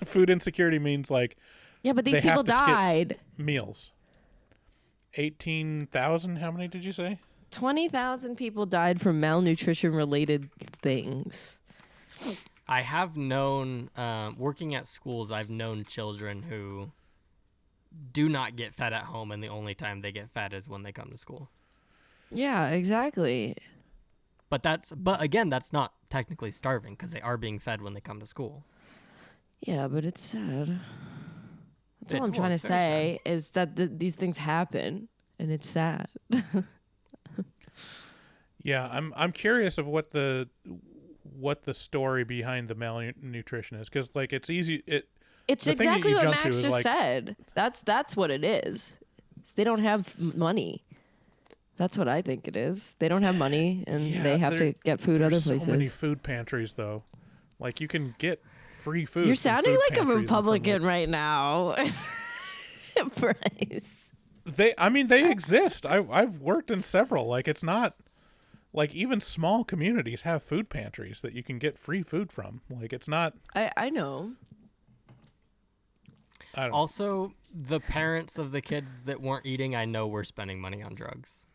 Food insecurity means like Yeah, but these They have people to skip- died. meals. 18,000. How many did you say? 20,000 people died from malnutrition related things. I have known, working at schools, I've known children who do not get fed at home, and the only time they get fed is when they come to school. Yeah, exactly. But again, that's not technically starving because they are being fed when they come to school. Yeah, but it's sad. That's all I'm Well, trying to it's very say is that these things happen, and it's sad. Yeah, I'm curious of what the story behind the malnutrition is, because like it's easy. It's the thing that exactly you what jump to Max is, just like, said. That's what it is. They don't have money. That's what I think it is. They don't have money, and Yeah, they have to get food other there's places. so many food pantries, though. Like, you can get free food. You're from sounding food like a pantries and from, Republican like, right now. Bryce. They exist. I've worked in several. Like, it's not like even small communities have food pantries that you can get free food from. Like, it's not. I know. I don't know. Also, the parents of the kids that weren't eating, I know were spending money on drugs.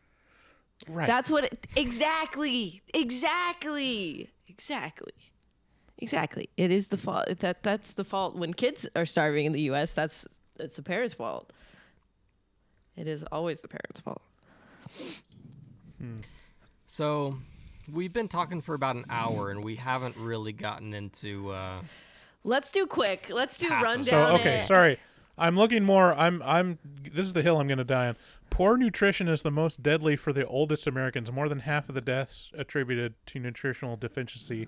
Right. That's what exactly. It is the fault. That's the fault when kids are starving in the U.S. It's the parents' fault. It is always the parents' fault. So, we've been talking for about an hour, and we haven't really gotten into. Let's do quick. Let's do Half of it. rundown. So okay, sorry. I'm looking more. This is the hill I'm going to die on. Poor nutrition is the most deadly for the oldest Americans. More than half of the deaths attributed to nutritional deficiency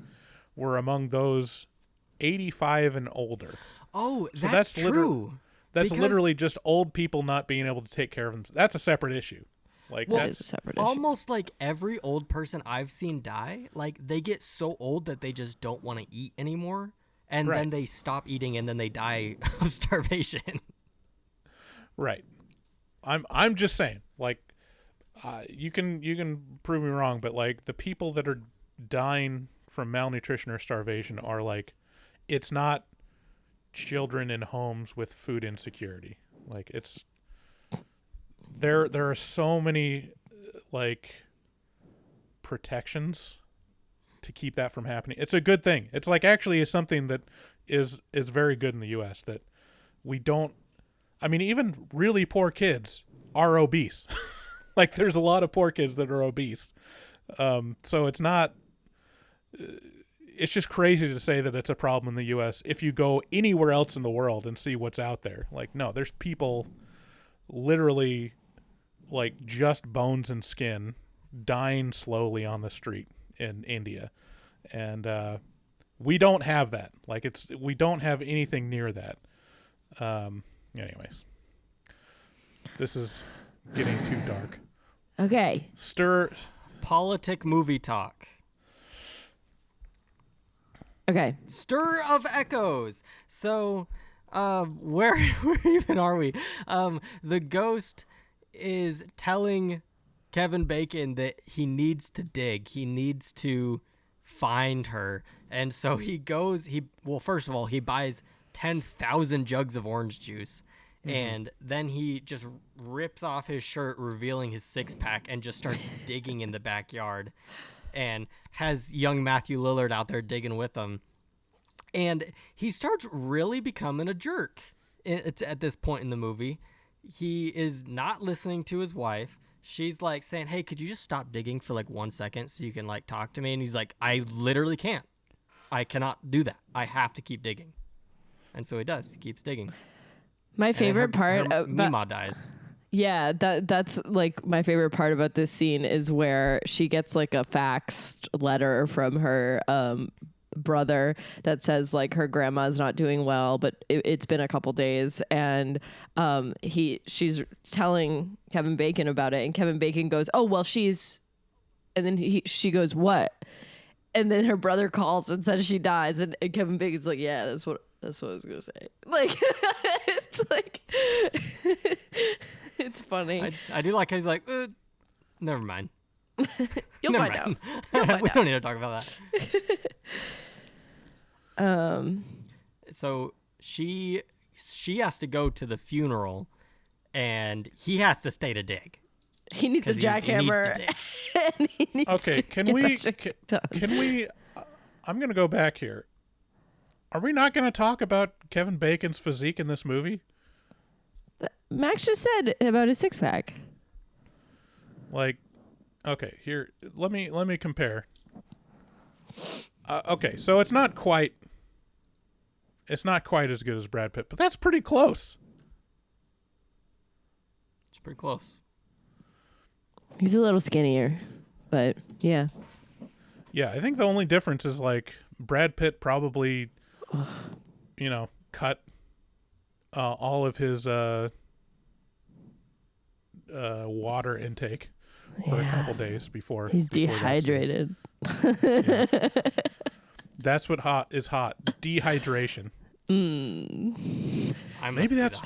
were among those 85 and older. Oh, So that's that's true. That's Because- literally just old people not being able to take care of themselves. That's a separate issue. Like, Well, that's it's a separate issue. Almost like every old person I've seen die, like they get so old that they just don't want to eat anymore, and Right. then they stop eating, and then they die of starvation. right. I'm just saying, like, you can prove me wrong, but like the people that are dying from malnutrition or starvation are like, it's not children in homes with food insecurity. Like, it's there are so many like protections to keep that from happening. It's a good thing. It's like actually is something that is very good in the US, that we don't. I mean, even really poor kids are obese. Like, there's a lot of poor kids that are obese. So it's not. It's just crazy to say that it's a problem in the U.S. if you go anywhere else in the world and see what's out there. Like, no, there's people literally, like, just bones and skin dying slowly on the street in India. And we don't have that. Like, we don't have anything near that. Anyways, this is getting too dark. Okay. Politic movie talk. Okay. Stir of Echoes. So, where even are we? The ghost is telling Kevin Bacon that he needs to dig. He needs to find her. And so he goes, first of all, he buys 10,000 jugs of orange juice. And then he just rips off his shirt, revealing his six-pack, and just starts digging in the backyard. And has young Matthew Lillard out there digging with him. And he starts really becoming a jerk at this point in the movie. He is not listening to his wife. She's like saying, hey, could you just stop digging for like 1 second so you can like talk to me? And he's like, I literally can't. I cannot do that. I have to keep digging. And so he does. He keeps digging. My favorite part her about Mima dies. Yeah, that's like my favorite part about this scene is where she gets like a faxed letter from her brother that says like her grandma's not doing well, but it's been a couple days, and she's telling Kevin Bacon about it, and Kevin Bacon goes, "Oh well, she's," and then she goes, "What?" And then her brother calls and says she dies, and Kevin Bacon's like, "Yeah, that's what I was gonna say." Like, it's like. It's funny. I do like how he's like, never mind. You'll Never find out. mind. You'll find We out. don't need to talk about that. So she has to go to the funeral, and he has to stay to dig. He needs a 'Cause he needs to jackhammer. dig. And he needs Okay, to can get we? that shit done. Can we? I'm going to go back here. Are we not going to talk about Kevin Bacon's physique in this movie? Max just said about his six pack. Like, okay, here, let me compare. Okay, so it's not quite as good as Brad Pitt, but that's pretty close. It's pretty close. He's a little skinnier, but yeah. Yeah, I think the only difference is like Brad Pitt probably, cut all of his water intake for a couple days before. He's before dehydrated. That's what is hot. Dehydration. Maybe that's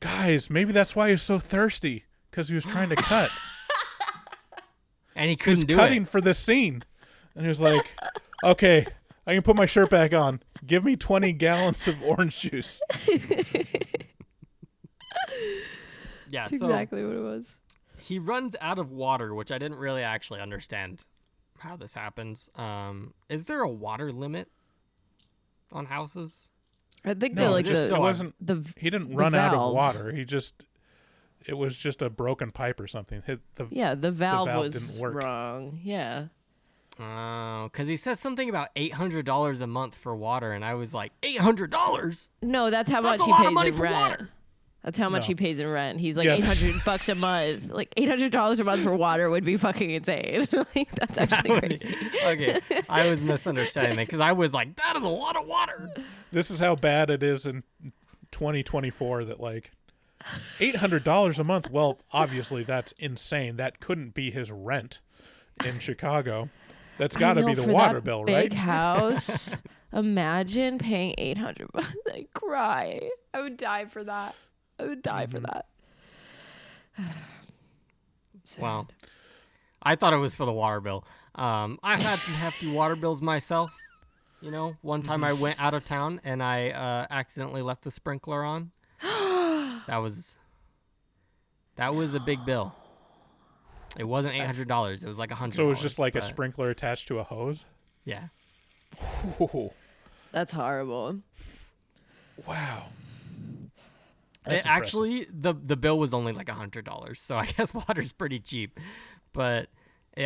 guys. Maybe that's why he's so thirsty, because he was trying to cut. And he couldn't do it. He was cutting for this scene, and he was like, "Okay, I can put my shirt back on. Give me 20 gallons of orange juice." Yeah, That's exactly what it was. He runs out of water, which I didn't really actually understand how this happens. Is there a water limit on houses? I think No, like it wasn't. He didn't run out of valve. water. It was just a broken pipe or something. The valve was didn't work. wrong. Yeah. Oh, because he said something about $800 a month for water, and I was like, $800? No, that's how That's much a he lot of pays money in for rent. water. That's how much No. he pays in rent. He's like Yeah. $800 a month. Like $800 a month for water would be fucking insane. Like that's actually crazy. Okay, I was misunderstanding that because I was like, that is a lot of water. This is how bad it is in 2024 that like $800 a month. Well, obviously that's insane. That couldn't be his rent in Chicago. That's got to be the for water that bill, big right? house. Imagine paying $800. I'd cry. I would die for that. I would die for that. Sad. Wow. I thought it was for the water bill. I've had some hefty water bills myself. You know, one time I went out of town and I accidentally left the sprinkler on. That was a big bill. It wasn't $800. It was like $100. So it was just like a but- sprinkler attached to a hose. Yeah. Ooh, That's horrible. wow. That's impressive. Actually, the bill was only like $100, so I guess water's pretty cheap. But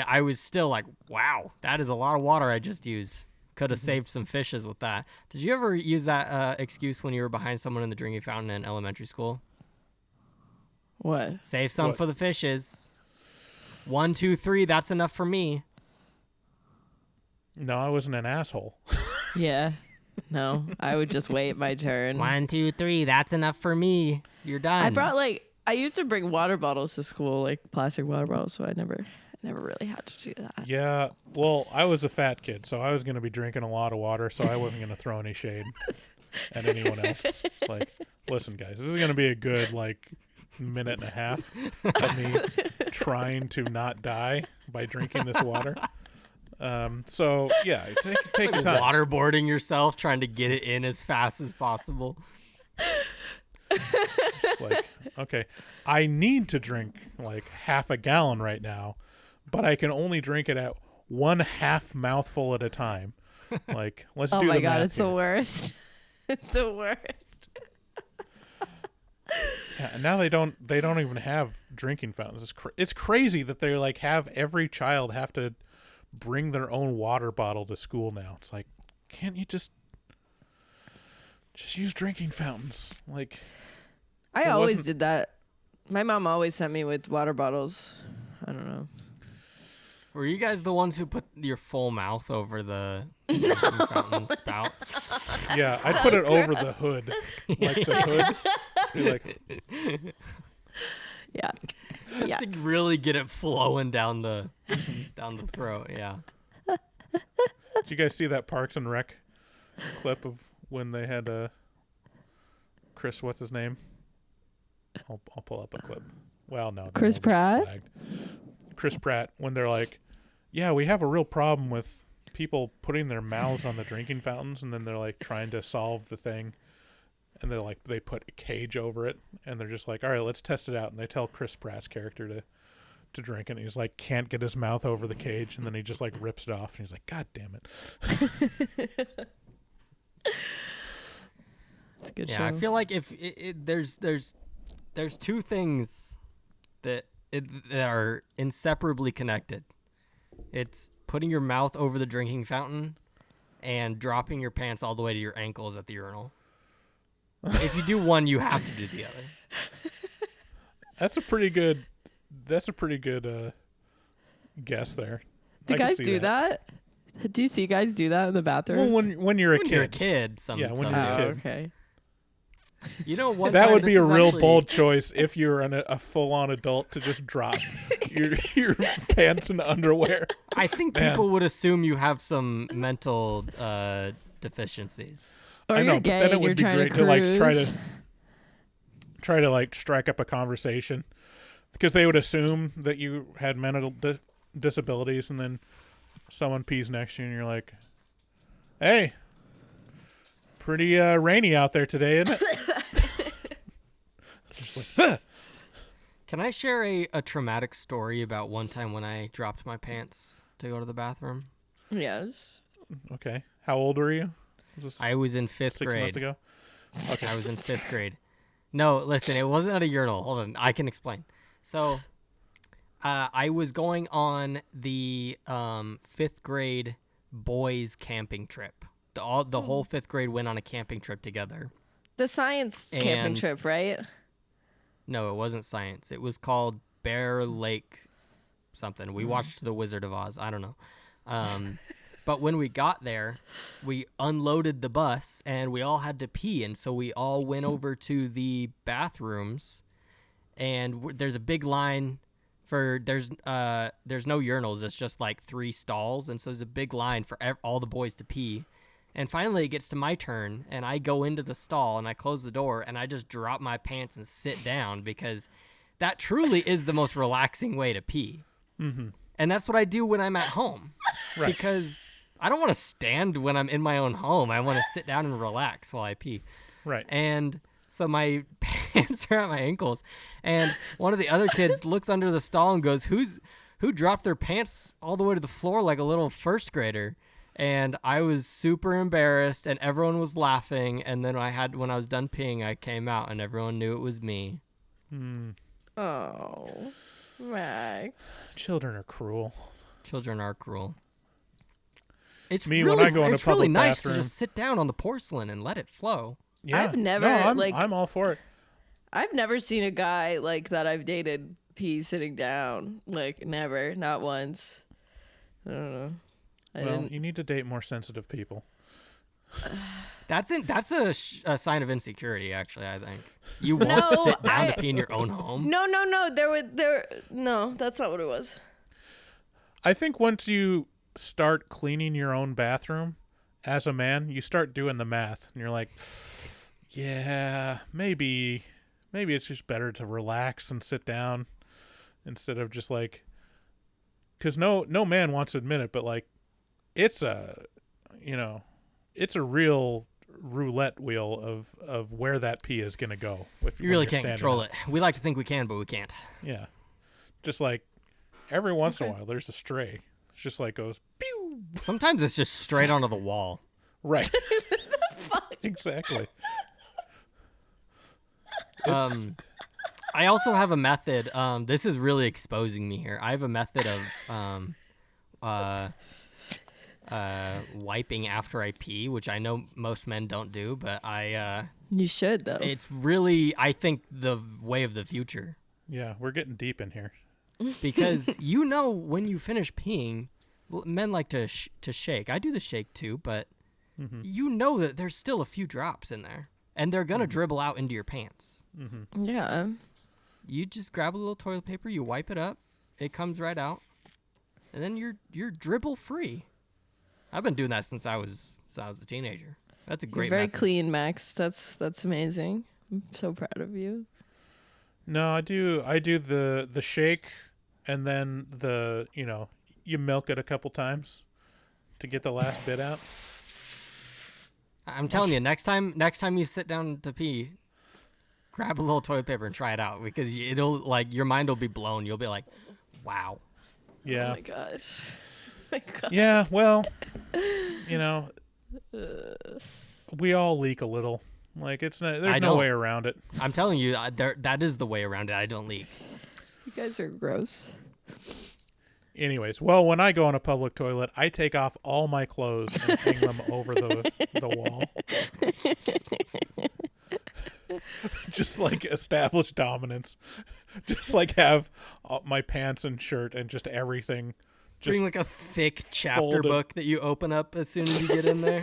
I was still like, wow, that is a lot of water I just used. Could have saved some fishes with that. Did you ever use that excuse when you were behind someone in the drinking fountain in elementary school? What? Save some for the fishes. 1, 2, 3, that's enough for me. No, I wasn't an asshole. Yeah. No, I would just wait my turn. 1, 2, 3, that's enough for me. You're done. I used to bring water bottles to school, like plastic water bottles, so I never really had to do that. Yeah, well, I was a fat kid, so I was going to be drinking a lot of water, so I wasn't going to throw any shade at anyone else. Like, listen, guys, this is going to be a good, like, minute and a half of me trying to not die by drinking this water. So, yeah, take your time. Waterboarding yourself, trying to get it in as fast as possible. It's like, okay, I need to drink, like, half a gallon right now, but I can only drink it at 1/2 mouthful at a time. Like, let's do the math. Oh my god, it's here. the worst. It's the worst. Yeah, and now they don't even have drinking fountains. It's crazy that they like have every child have to bring their own water bottle to school now. It's like, can't you just use drinking fountains? Like, I It always wasn't- did that. My mom always sent me with water bottles. I don't know. Were you guys the ones who put your full mouth over the drinking fountain spout? yeah, I'd put it over the hood, like the hood. Just be like, Yeah. Just Yeah. to really get it flowing down the throat, yeah. did you guys see that Parks and Rec clip of when they had Chris? What's his name? I'll pull up a clip. Well, no, Chris that one was Pratt? flagged. Chris Pratt, when they're like, yeah, we have a real problem with people putting their mouths on the drinking fountains, and then they're like trying to solve the thing, and they're like, they put a cage over it, and they're just like, all right, let's test it out, and they tell Chris Pratt's character to drink it, and he's like, can't get his mouth over the cage, and then he just like rips it off, and he's like, God damn it. It's a good Yeah, show. I feel like if there's two things that are inseparably connected. It's putting your mouth over the drinking fountain and dropping your pants all the way to your ankles at the urinal. If you do one, you have to do the other. That's a pretty good guess there. Do I can guys see do that? Do you see guys do that in the bathroom? Well, when you're a When kid. you're a kid, when you're a some- kid. Okay. You know what? That would be a real bold choice if you were a full-on adult to just drop your pants and underwear. I think Man. people would assume you have some mental deficiencies. Or I know, you're but gay then it and you're would be trying great to to like cruise. try to like strike up a conversation because they would assume that you had mental disabilities, and then someone pees next to you, and you're like, "Hey, pretty rainy out there today, isn't it?" Just like, huh. Can I share a traumatic story about one time when I dropped my pants to go to the bathroom? Yes. Okay, how old were you? Was this I was in 5th 6 grade. months ago? I was in 5th grade. No, listen, it wasn't at a urinal. Hold on, I can explain. So, I was going on the 5th grade boys camping trip. The whole 5th grade went on a camping trip together. The science camping And- trip, right? No, it wasn't science. It was called Bear Lake something. We watched The Wizard of Oz. I don't know. But when we got there, we unloaded the bus and we all had to pee. And so we all went over to the bathrooms, and there's a big line there's no urinals. It's just like 3 stalls. And so there's a big line for all the boys to pee. And finally it gets to my turn, and I go into the stall and I close the door and I just drop my pants and sit down, because that truly is the most relaxing way to pee. Mm-hmm. And that's what I do when I'm at home. Right. Because I don't want to stand when I'm in my own home. I want to sit down and relax while I pee. Right. And so my pants are at my ankles, and one of the other kids looks under the stall and goes, who dropped their pants all the way to the floor like a little first grader? And I was super embarrassed, and everyone was laughing. And then when I was done peeing, I came out and everyone knew it was me. Oh, Max. Children are cruel. Children are cruel. It's Me, really, when I go in a it's really public nice bathroom- to just sit down on the porcelain and let it flow. Yeah. I've never, No, I'm all for it. I've never seen a guy like that I've dated pee sitting down. Like, never. Not once. I don't know. Well, you need to date more sensitive people. That's a sign of insecurity, actually. I think you won't sit down to pee in your own home. No. No, that's not what it was. I think once you start cleaning your own bathroom as a man, you start doing the math, and you're like, yeah, maybe it's just better to relax and sit down instead of just like, because no man wants to admit it, but like, it's a real roulette wheel of where that pee is going to go. You really can't control it. We like to think we can, but we can't. Yeah. Just like every once in a while, there's a stray. It's just like goes, pew. Sometimes it's just straight onto the wall. Right. Exactly. I also have a method. This is really exposing me here. I have a method of wiping after I pee, which I know most men don't do, but You should, though. it's really, I think, the way of the future. Yeah, we're getting deep in here. Because when you finish peeing, men like to shake. I do the shake too, but you know that there's still a few drops in there, and they're gonna dribble out into your pants. Yeah. You just grab a little toilet paper, you wipe it up, it comes right out, and then you're dribble free. I've been doing that since I was a teenager. That's a You're great very method. clean, Max. That's amazing. I'm so proud of you. No, I do the shake, and then you milk it a couple times to get the last bit out. I'm telling you, next time you sit down to pee, grab a little toilet paper and try it out, because it'll, like, your mind will be blown. You'll be like, wow. Yeah. Oh my gosh. My God. Yeah, well, we all leak a little. Like, there's no don't. way around it. I'm telling you, that is the way around it. I don't leak. You guys are gross. Anyways, well, when I go on a public toilet, I take off all my clothes and hang them over the wall. Just like establish dominance. Just like have my pants and shirt and just everything. Just Bring like a thick chapter folded. book that you open up as soon as you get in there.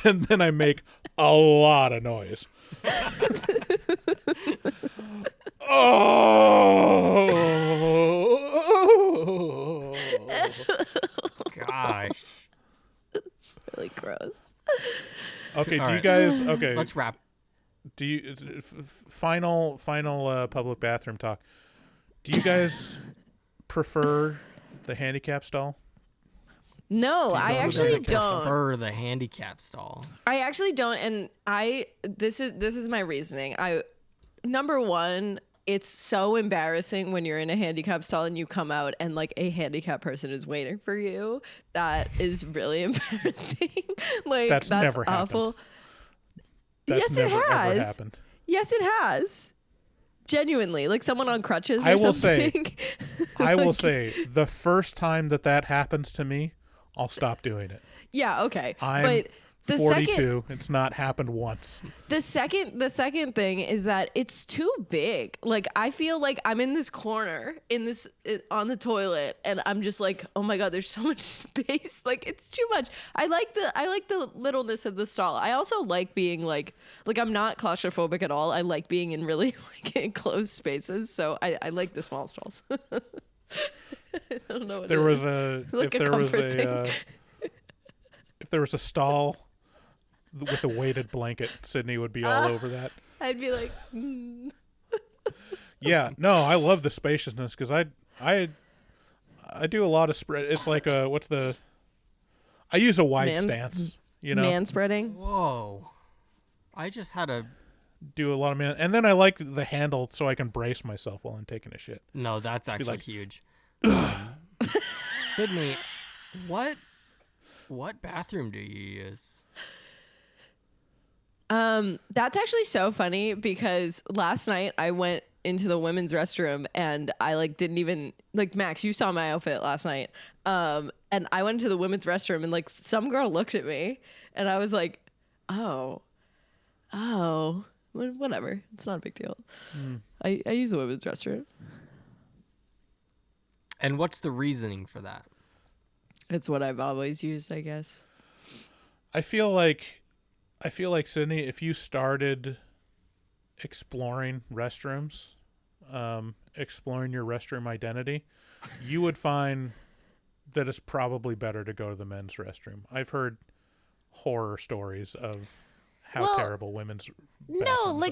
And then I make a lot of noise. Oh! Gosh. It's really gross. Okay, All do you right. guys... Okay, Let's wrap. do you... Final public bathroom talk. Do you guys prefer the handicap stall? No, I actually I don't. prefer the handicap stall. I actually don't, and this is my reasoning. Number one, it's so embarrassing when you're in a handicap stall and you come out and like a handicapped person is waiting for you. That is really embarrassing. Like That's never awful. happened. That's Yes, never it has. ever happened. Yes, it has. Genuinely, like someone on crutches or I will something. I will say, the first time that happens to me, I'll stop doing it. Yeah, okay. I'm but the 42. It's not happened once. The second thing is that it's too big. Like I feel like I'm in this corner on the toilet, and I'm just like, oh my god, there's so much space. Like it's too much. I like the littleness of the stall. I also like being like I'm not claustrophobic at all. I like being in really like enclosed spaces. So I like the small stalls. I don't know. If there was a stall with a weighted blanket, Sydney would be all over that. I'd be like, Yeah, no, I love the spaciousness because I do a lot of spread. It's like I use a wide stance, you know, man spreading. Whoa. I just had a... do a lot of man, and then I like the handle so I can brace myself while I'm taking a shit. No, that's actually like- huge. Sydney, what bathroom do you use? That's actually so funny because last night I went into the women's restroom and I like didn't even like Max, you saw my outfit last night. And I went to the women's restroom and like some girl looked at me and I was like, oh, whatever. It's not a big deal. I use the women's restroom. And what's the reasoning for that? It's what I've always used, I guess. I feel like Sydney, if you started exploring restrooms, exploring your restroom identity, you would find that it's probably better to go to the men's restroom. I've heard horror stories of how terrible women's bathrooms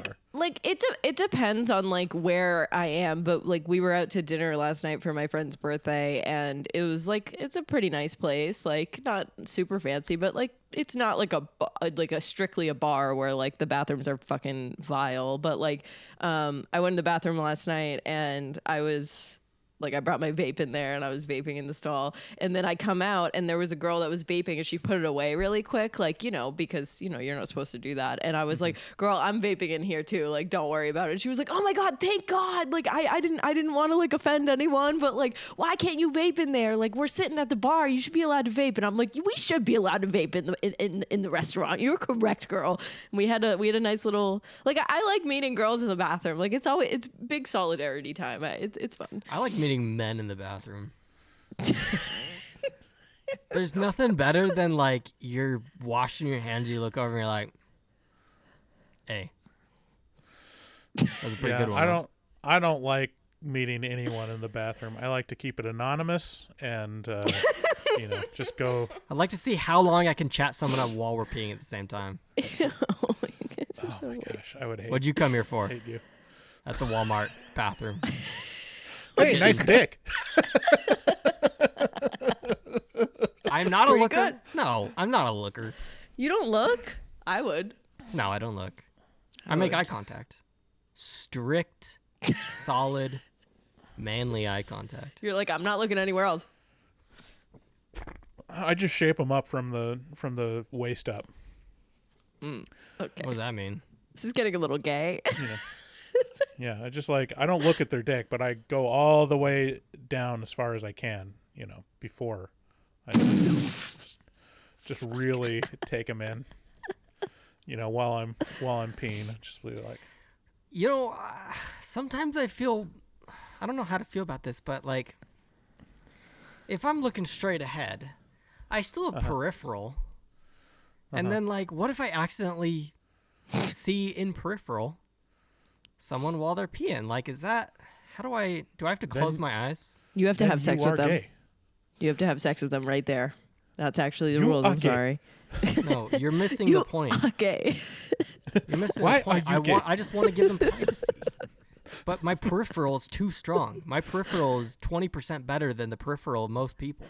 are. Like it depends on like where I am, but like we were out to dinner last night for my friend's birthday and it was like it's a pretty nice place, like not super fancy, but like it's not like a strictly a bar where like the bathrooms are fucking vile, but like I went in the bathroom last night and I was like I brought my vape in there and I was vaping in the stall. And then I come out and there was a girl that was vaping and she put it away really quick. Like, you know, because, you know, you're not supposed to do that. And I was like, girl, I'm vaping in here too. Like, don't worry about it. And she was like, oh my God, thank God. Like, I didn't want to like offend anyone, but like, why can't you vape in there? Like, we're sitting at the bar. You should be allowed to vape. And I'm like, we should be allowed to vape in the restaurant. You're correct, girl. And we had a nice little, like, I like meeting girls in the bathroom. Like, it's big solidarity time. It's fun. I like meeting men in the bathroom. There's nothing better than like you're washing your hands, you look over and you're like, hey. That was a pretty good one. I don't like meeting anyone in the bathroom. I like to keep it anonymous and you know, just go. I'd like to see how long I can chat someone up while we're peeing at the same time. Oh my goodness, you're Oh so my weird. gosh, I would hate. What'd you come here for? hate you. At the Walmart bathroom. Hey, nice dick. I'm not a Pretty looker. good. No, I'm not a looker. You don't look? I would. No, I don't look. I make eye contact. Strict, solid, manly eye contact. You're like, I'm not looking anywhere else. I just shape them up from the waist up. Okay. What does that mean? This is getting a little gay. Yeah, I just like, I don't look at their dick, but I go all the way down as far as I can, before I just really take them in, while I'm peeing. I just be like, sometimes I feel, I don't know how to feel about this, but like, if I'm looking straight ahead, I still have peripheral. And then, like, what if I accidentally see in peripheral someone while they're peeing? Like, is that, do I have to close my eyes? You have to have sex with them. Gay. You have to have sex with them right there. That's actually the rules. I'm sorry. No, you're missing the point. Okay. You're missing Why the point. are you gay? I just want to give them privacy. But my peripheral is too strong. My peripheral is 20% better than the peripheral of most people.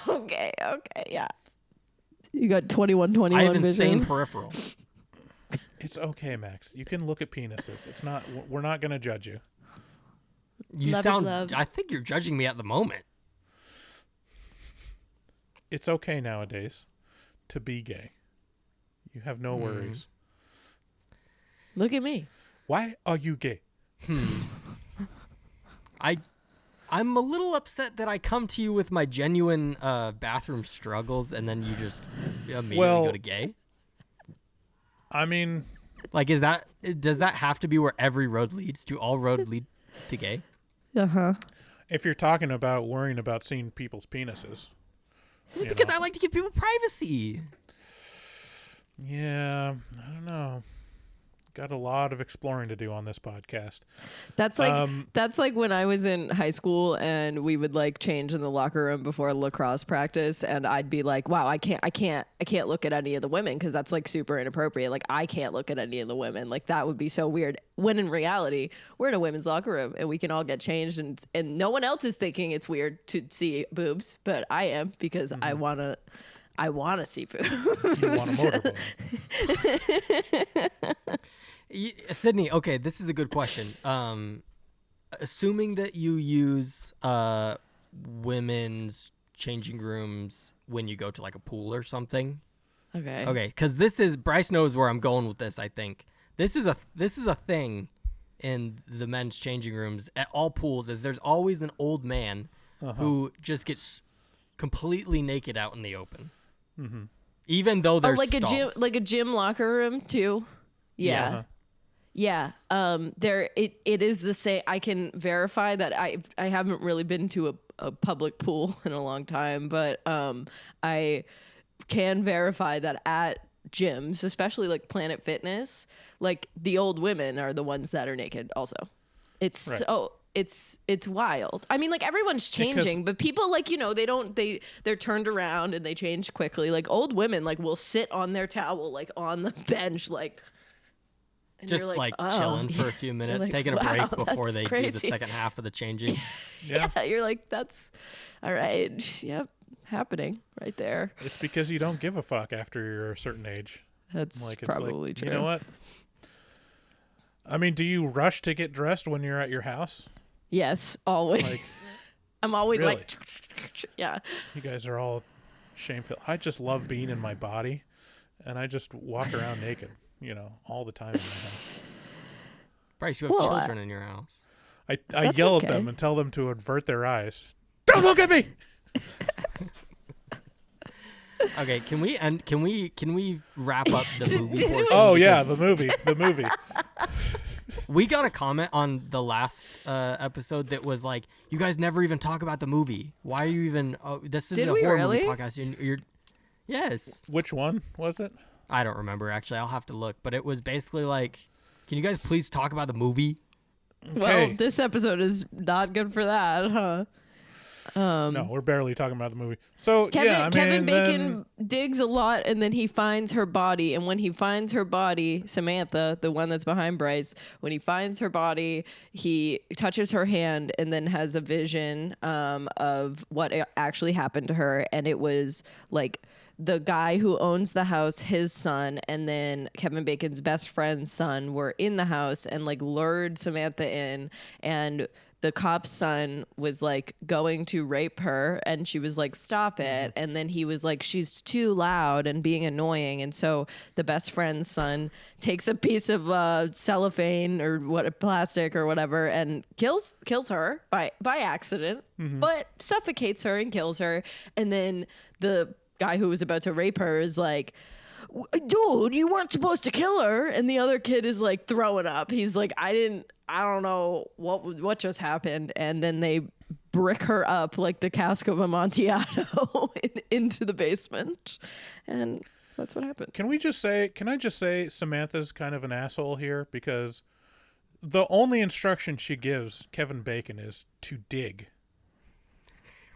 Okay, yeah. You got 21 I have vision. insane peripheral. It's okay, Max. You can look at penises. It's not. We're not going to judge you. You Love is sound. love. I think you're judging me at the moment. It's okay nowadays to be gay. You have no worries. Look at me. Why are you gay? I'm a little upset that I come to you with my genuine bathroom struggles, and then you just immediately go to gay. I mean, like, does that have to be where every road leads to? All road lead to gay? if you're talking about worrying about seeing people's penises. Because I like to give people privacy. Yeah, I don't know. Got a lot of exploring to do on this podcast. That's like when I was in high school and we would like change in the locker room before lacrosse practice, and I'd be like, "Wow, I can't look at any of the women because that's like super inappropriate. Like I can't look at any of the women. Like that would be so weird." When in reality, we're in a women's locker room and we can all get changed, and no one else is thinking it's weird to see boobs, but I am because I wanna see boobs. You want a motorboat. Sydney, okay, this is a good question. Assuming that you use women's changing rooms when you go to like a pool or something. Okay. Okay, because Bryce knows where I'm going with this. I think this is a thing in the men's changing rooms at all pools. Is there's always an old man who just gets completely naked out in the open, even though there's stalls. like a gym locker room too. Yeah. Yeah, there it is the same. I can verify that I haven't really been to a public pool in a long time, but I can verify that at gyms, especially like Planet Fitness, like the old women are the ones that are naked. Also, it's right. It's wild. I mean, like everyone's changing, but people like they're turned around and they change quickly. Like old women like will sit on their towel like on the bench like. And just like chilling for a few minutes, like, taking a break before they crazy. do the second half of the changing. Yeah, you're like, that's all right. Yep, happening right there. It's because you don't give a fuck after you're a certain age. That's like, probably true. You know what? I mean, do you rush to get dressed when you're at your house? Yes, always. Like, I'm always really? like, yeah. You guys are all shameful. I just love being in my body, and I just walk around naked. All the time in my house. Bryce, you have children in your house. I yell at them and tell them to avert their eyes. Don't look at me. Okay, can we wrap up the movie portion? Oh yeah, the movie. We got a comment on the last episode that was like, "You guys never even talk about the movie. Why are you even? This is a horror movie podcast." You're yes. Which one was it? I don't remember, actually. I'll have to look. But it was basically like, can you guys please talk about the movie? Okay. Well, this episode is not good for that, huh? No, we're barely talking about the movie. So, Kevin Bacon digs a lot, and then he finds her body. And when he finds her body, Samantha, the one that's behind Bryce, when he finds her body, he touches her hand and then has a vision of what actually happened to her. And it was like the guy who owns the house, his son, and then Kevin Bacon's best friend's son were in the house and like lured Samantha in, and the cop's son was like going to rape her, and she was like, stop it. And then he was like, she's too loud and being annoying. And so the best friend's son takes a piece of cellophane or plastic or whatever and kills her by accident, but suffocates her and kills her. And then the guy who was about to rape her is like, dude, you weren't supposed to kill her. And the other kid is like throwing up. He's like, I don't know what just happened. And then they brick her up like the cask of Amontillado into the basement. And that's what happened. Can I just say Samantha's kind of an asshole here, because the only instruction she gives Kevin Bacon is to dig.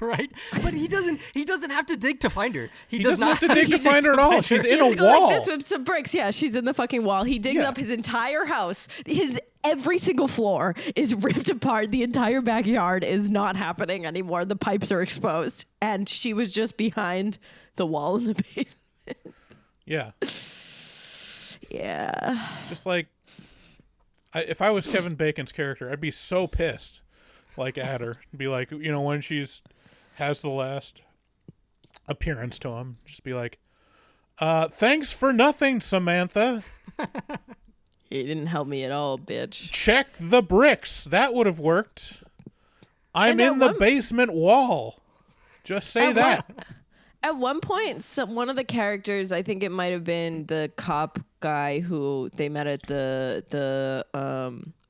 Right, but he doesn't have to dig to find her. He doesn't have to dig to find her at all. She's in a go wall. like this with some bricks. Yeah, she's in the fucking wall. He digs up his entire house. His every single floor is ripped apart. The entire backyard is not happening anymore. The pipes are exposed, and she was just behind the wall in the basement. Yeah. Yeah. Just like, if I was Kevin Bacon's character, I'd be so pissed, like, at her. Be like, when she's has the last appearance to him, just be like, thanks for nothing, Samantha. He didn't help me at all, bitch. Check the bricks. That would have worked. I'm in the basement wall. Just say that. At one point, one of the characters, I think it might have been the cop guy who they met at the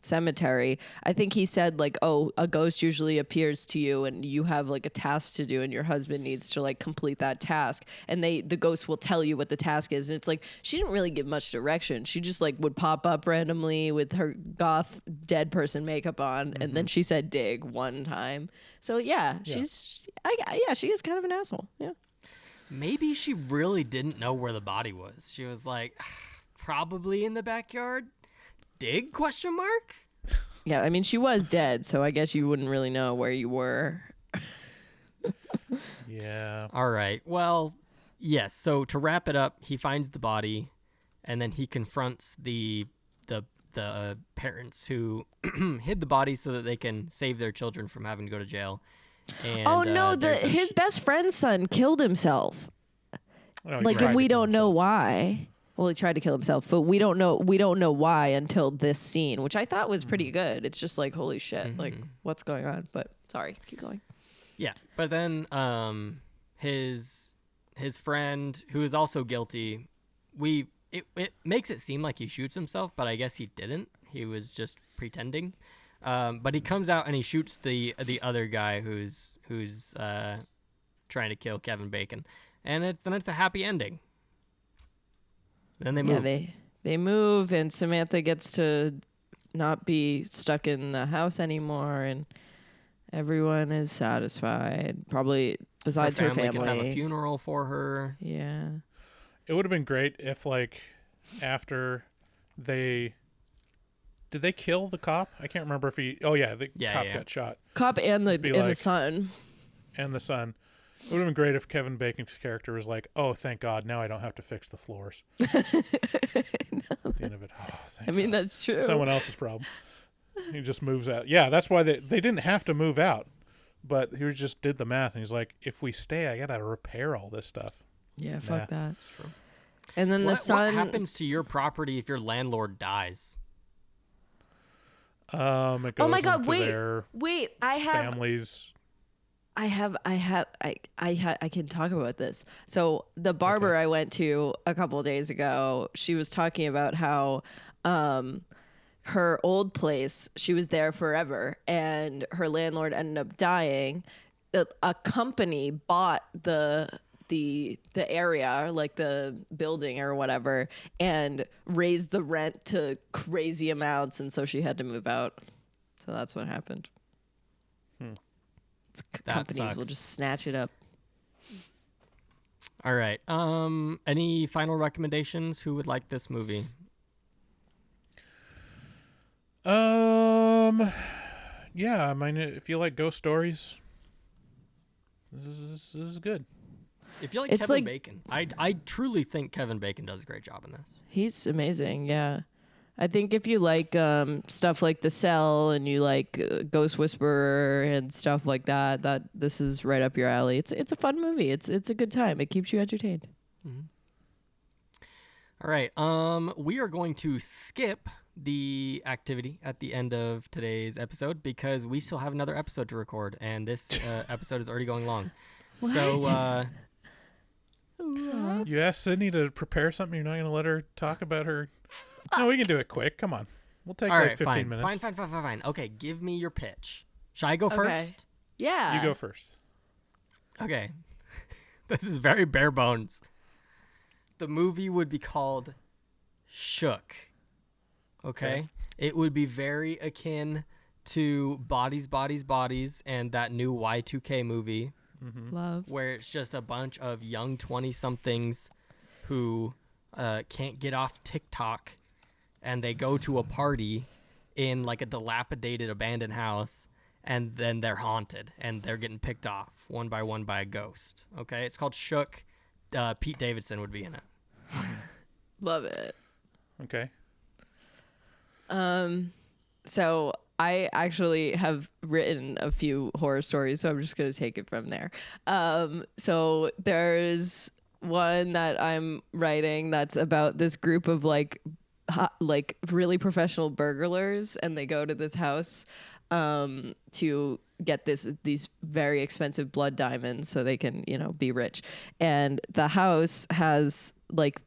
cemetery. I think he said like, "Oh, a ghost usually appears to you, and you have like a task to do, and your husband needs to like complete that task." And the ghost will tell you what the task is, and it's like she didn't really give much direction. She just like would pop up randomly with her goth dead person makeup on, and then she said "dig" one time. So yeah, she is kind of an asshole. Yeah. Maybe she really didn't know where the body was. She was like, probably in the backyard. Dig? Question mark? Yeah, I mean, she was dead, so I guess you wouldn't really know where you were. Yeah. All right. Well, yes. So to wrap it up, he finds the body, and then he confronts the parents who hid the body so that they can save their children from having to go to jail. And, oh no, his best friend's son killed himself. Oh, And we don't know why. Well, he tried to kill himself, but we don't know why until this scene, which I thought was pretty good. It's just like, holy shit, like what's going on? But sorry, keep going. Yeah, but then his friend, who is also guilty, it makes it seem like he shoots himself, but I guess he didn't. He was just pretending. But he comes out and he shoots the other guy who's trying to kill Kevin Bacon, and it's a happy ending. Then they move. Yeah, they move, and Samantha gets to not be stuck in the house anymore, and everyone is satisfied. Probably besides her family. Gets to have a funeral for her. Yeah. It would have been great if, like, after did they kill the cop? I can't remember if the cop got shot. Cop and the son. And the son. It would have been great if Kevin Bacon's character was like, "Oh, thank God, now I don't have to fix the floors." At the end of it, I mean, that's true. Someone else's problem. He just moves out. Yeah, that's why they didn't have to move out, but he just did the math, and he's like, "If we stay, I gotta repair all this stuff." Yeah, fuck that. True. And then the son. What happens to your property if your landlord dies? It goes oh my God! into their wait! I have families. I can talk about this. So the barber I went to a couple of days ago, she was talking about how her old place, she was there forever, and her landlord ended up dying. A company bought the area, like the building or whatever, and raised the rent to crazy amounts, and so she had to move out. So that's what happened. Companies sucks. will just snatch it up. All right. Any final recommendations? Who would like this movie? Yeah, I mean, if you like ghost stories, this is good. If you like Kevin Bacon, I truly think Kevin Bacon does a great job in this. He's amazing, yeah. I think if you like stuff like The Cell and you like Ghost Whisperer and stuff like that, this is right up your alley. It's a fun movie. It's a good time. It keeps you entertained. Mm-hmm. All right. We are going to skip the activity at the end of today's episode because we still have another episode to record, and this episode is already going long. What? So, You asked Sydney to prepare something. You're not going to let her talk about her. No, we can do it quick. Come on. We'll take all like right, 15 minutes. Fine. Okay, give me your pitch. Should I go first? Yeah. You go first. Okay. This is very bare bones. The movie would be called Shook. Okay? It would be very akin to Bodies, Bodies, Bodies and that new Y2K movie. Mm-hmm. Love. Where it's just a bunch of young 20-somethings who can't get off TikTok, and they go to a party in like a dilapidated abandoned house, and then they're haunted, and they're getting picked off one by one by a ghost. Okay? It's called Shook. Pete Davidson would be in it. Love it. Okay. So I actually have written a few horror stories, so I'm just going to take it from there. So there's one that I'm writing that's about this group of like really professional burglars, and they go to this house to get these very expensive blood diamonds so they can, be rich. And the house has like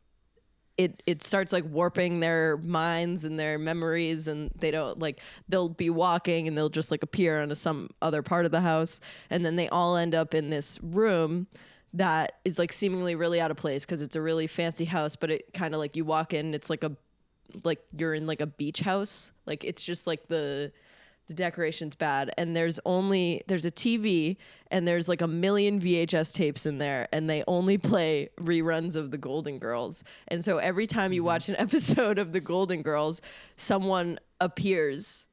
it starts like warping their minds and their memories, and they don't like, they'll be walking and they'll just like appear on some other part of the house, and then they all end up in this room that is like seemingly really out of place because it's a really fancy house, but it kind of like you walk in, it's like you're in like a beach house. Like it's just like the decoration's bad, and there's a TV, and there's like 1 million VHS tapes in there, and they only play reruns of the Golden Girls. And so every time you watch an episode of the Golden Girls, someone appears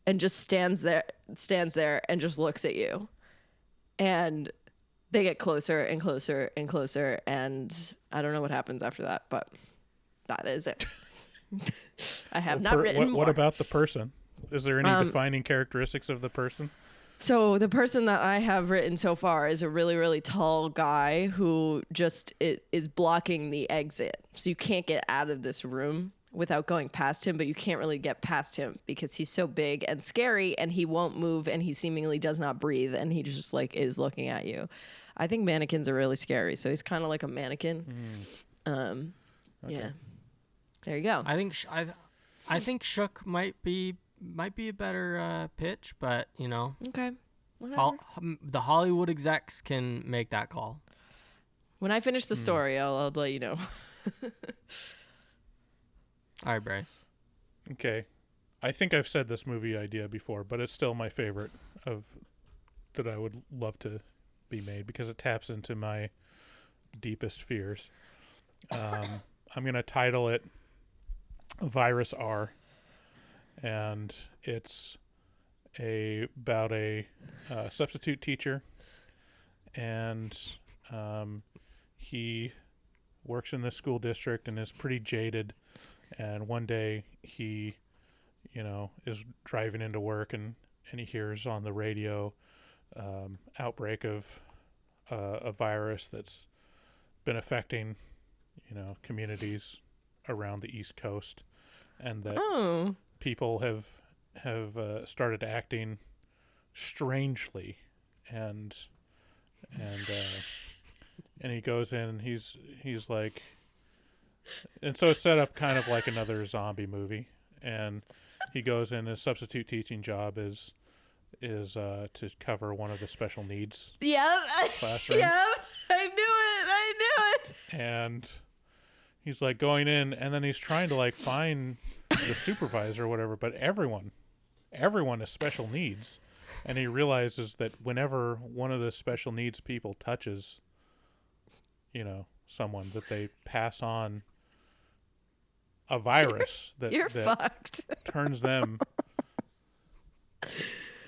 and just stands there and just looks at you, and they get closer and closer and closer, and I don't know what happens after that, but that is it. I have not written more. What about the person? Is there any defining characteristics of the person? So the person that I have written so far is a really, really tall guy who just is blocking the exit. So you can't get out of this room without going past him, but you can't really get past him because he's so big and scary, and he won't move, and he seemingly does not breathe, and he just like is looking at you. I think mannequins are really scary, so he's kind of like a mannequin. Okay. Yeah. There you go. I think Shook might be a better pitch, but Okay. Whatever. the Hollywood execs can make that call. When I finish the story, I'll let you know. All right, Bryce. Okay. I think I've said this movie idea before, but it's still my favorite that I would love to be made because it taps into my deepest fears. I'm going to title it Virus R. And it's about a substitute teacher, and he works in this school district and is pretty jaded. And one day he, is driving into work, and he hears on the radio outbreak of a virus that's been affecting, communities around the East Coast, and that people have started acting strangely, and he goes in and he's like, and so it's set up kind of like another zombie movie, and he goes in, his substitute teaching job is to cover one of the special needs classrooms. Yeah, I knew it. And he's like going in, and then he's trying to like find the supervisor or whatever, but everyone has special needs, and he realizes that whenever one of the special needs people touches, someone, that they pass on a virus that fucked. turns them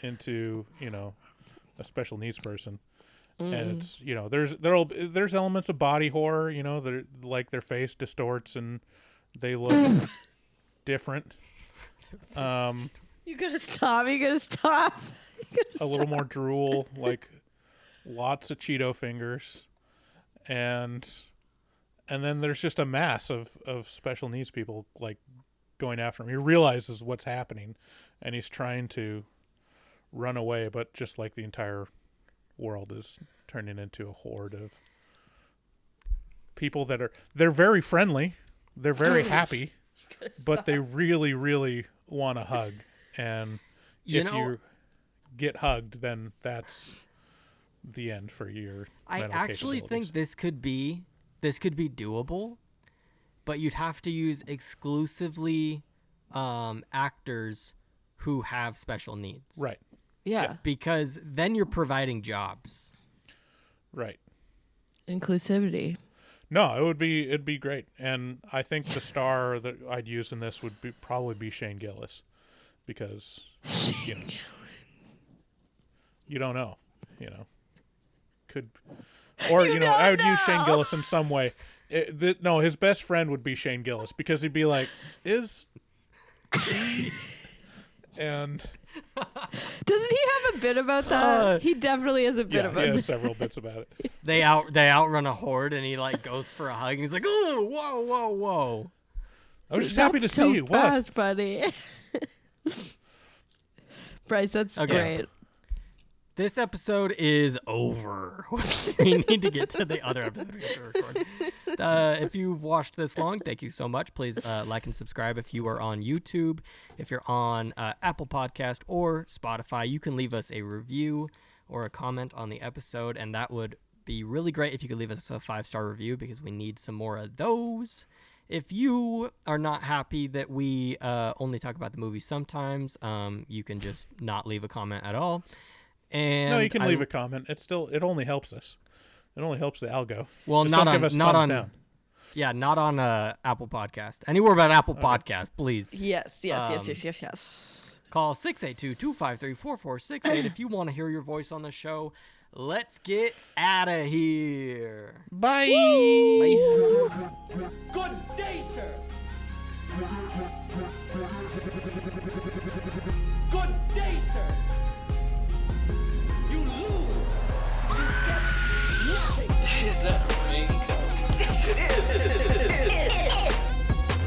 into a special needs person. And it's there's elements of body horror, that like their face distorts and they look different. You gotta stop. You gotta stop. A little more drool, like lots of Cheeto fingers, and then there's just a mass of special needs people like going after him. He realizes what's happening, and he's trying to run away, but just like the entire world is turning into a horde of people they're very friendly, they're very happy, but they really, really want a hug. And if you get hugged, then that's the end for your I mental actually capabilities. think this could be doable, but you'd have to use exclusively actors who have special needs. Right. Yeah. Because then you're providing jobs. Right. Inclusivity. No, it'd be great. And I think the star that I'd use in this would probably be Shane Gillis, because you don't know, could, or I would use Shane Gillis in some way. No, his best friend would be Shane Gillis, because he'd be like, is he? And Doesn't he have a bit about that? He definitely has a bit about he that. has several bits about it. They outrun a horde, and he like goes for a hug, and he's like, "Oh, whoa, whoa, whoa!" I was just happy to see you. What? Fast, buddy. Bryce, that's great. This episode is over. We need to get to the other episode we have to record. If you've watched this long, thank you so much. Please like and subscribe if you are on YouTube. If you're on Apple Podcast or Spotify, you can leave us a review or a comment on the episode, and that would be really great if you could leave us a 5-star review, because we need some more of those. If you are not happy that we only talk about the movie sometimes, you can just not leave a comment at all. And no, you can leave a comment. It only helps us. It only helps the algo. Well, just not don't on give us not thumbs on down. Yeah, not on Apple Podcast. Anywhere but Apple Podcast, please. Yes. Call 682-253-4468 if you want to hear your voice on the show. Let's get out of here. Bye. Good day, sir. Good day, sir. You lose. You get nothing. Is that a raincoat? Yes, it is.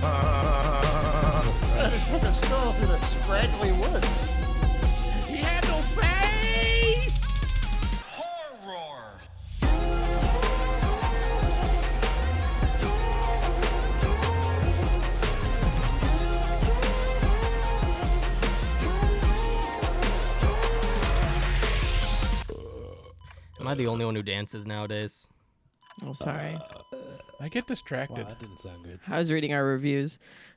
I just took a stroll through the scraggly woods. He had no face. Horror. Am I the only one who dances nowadays? Oh, sorry. I get distracted. Wow, that didn't sound good. I was reading our reviews.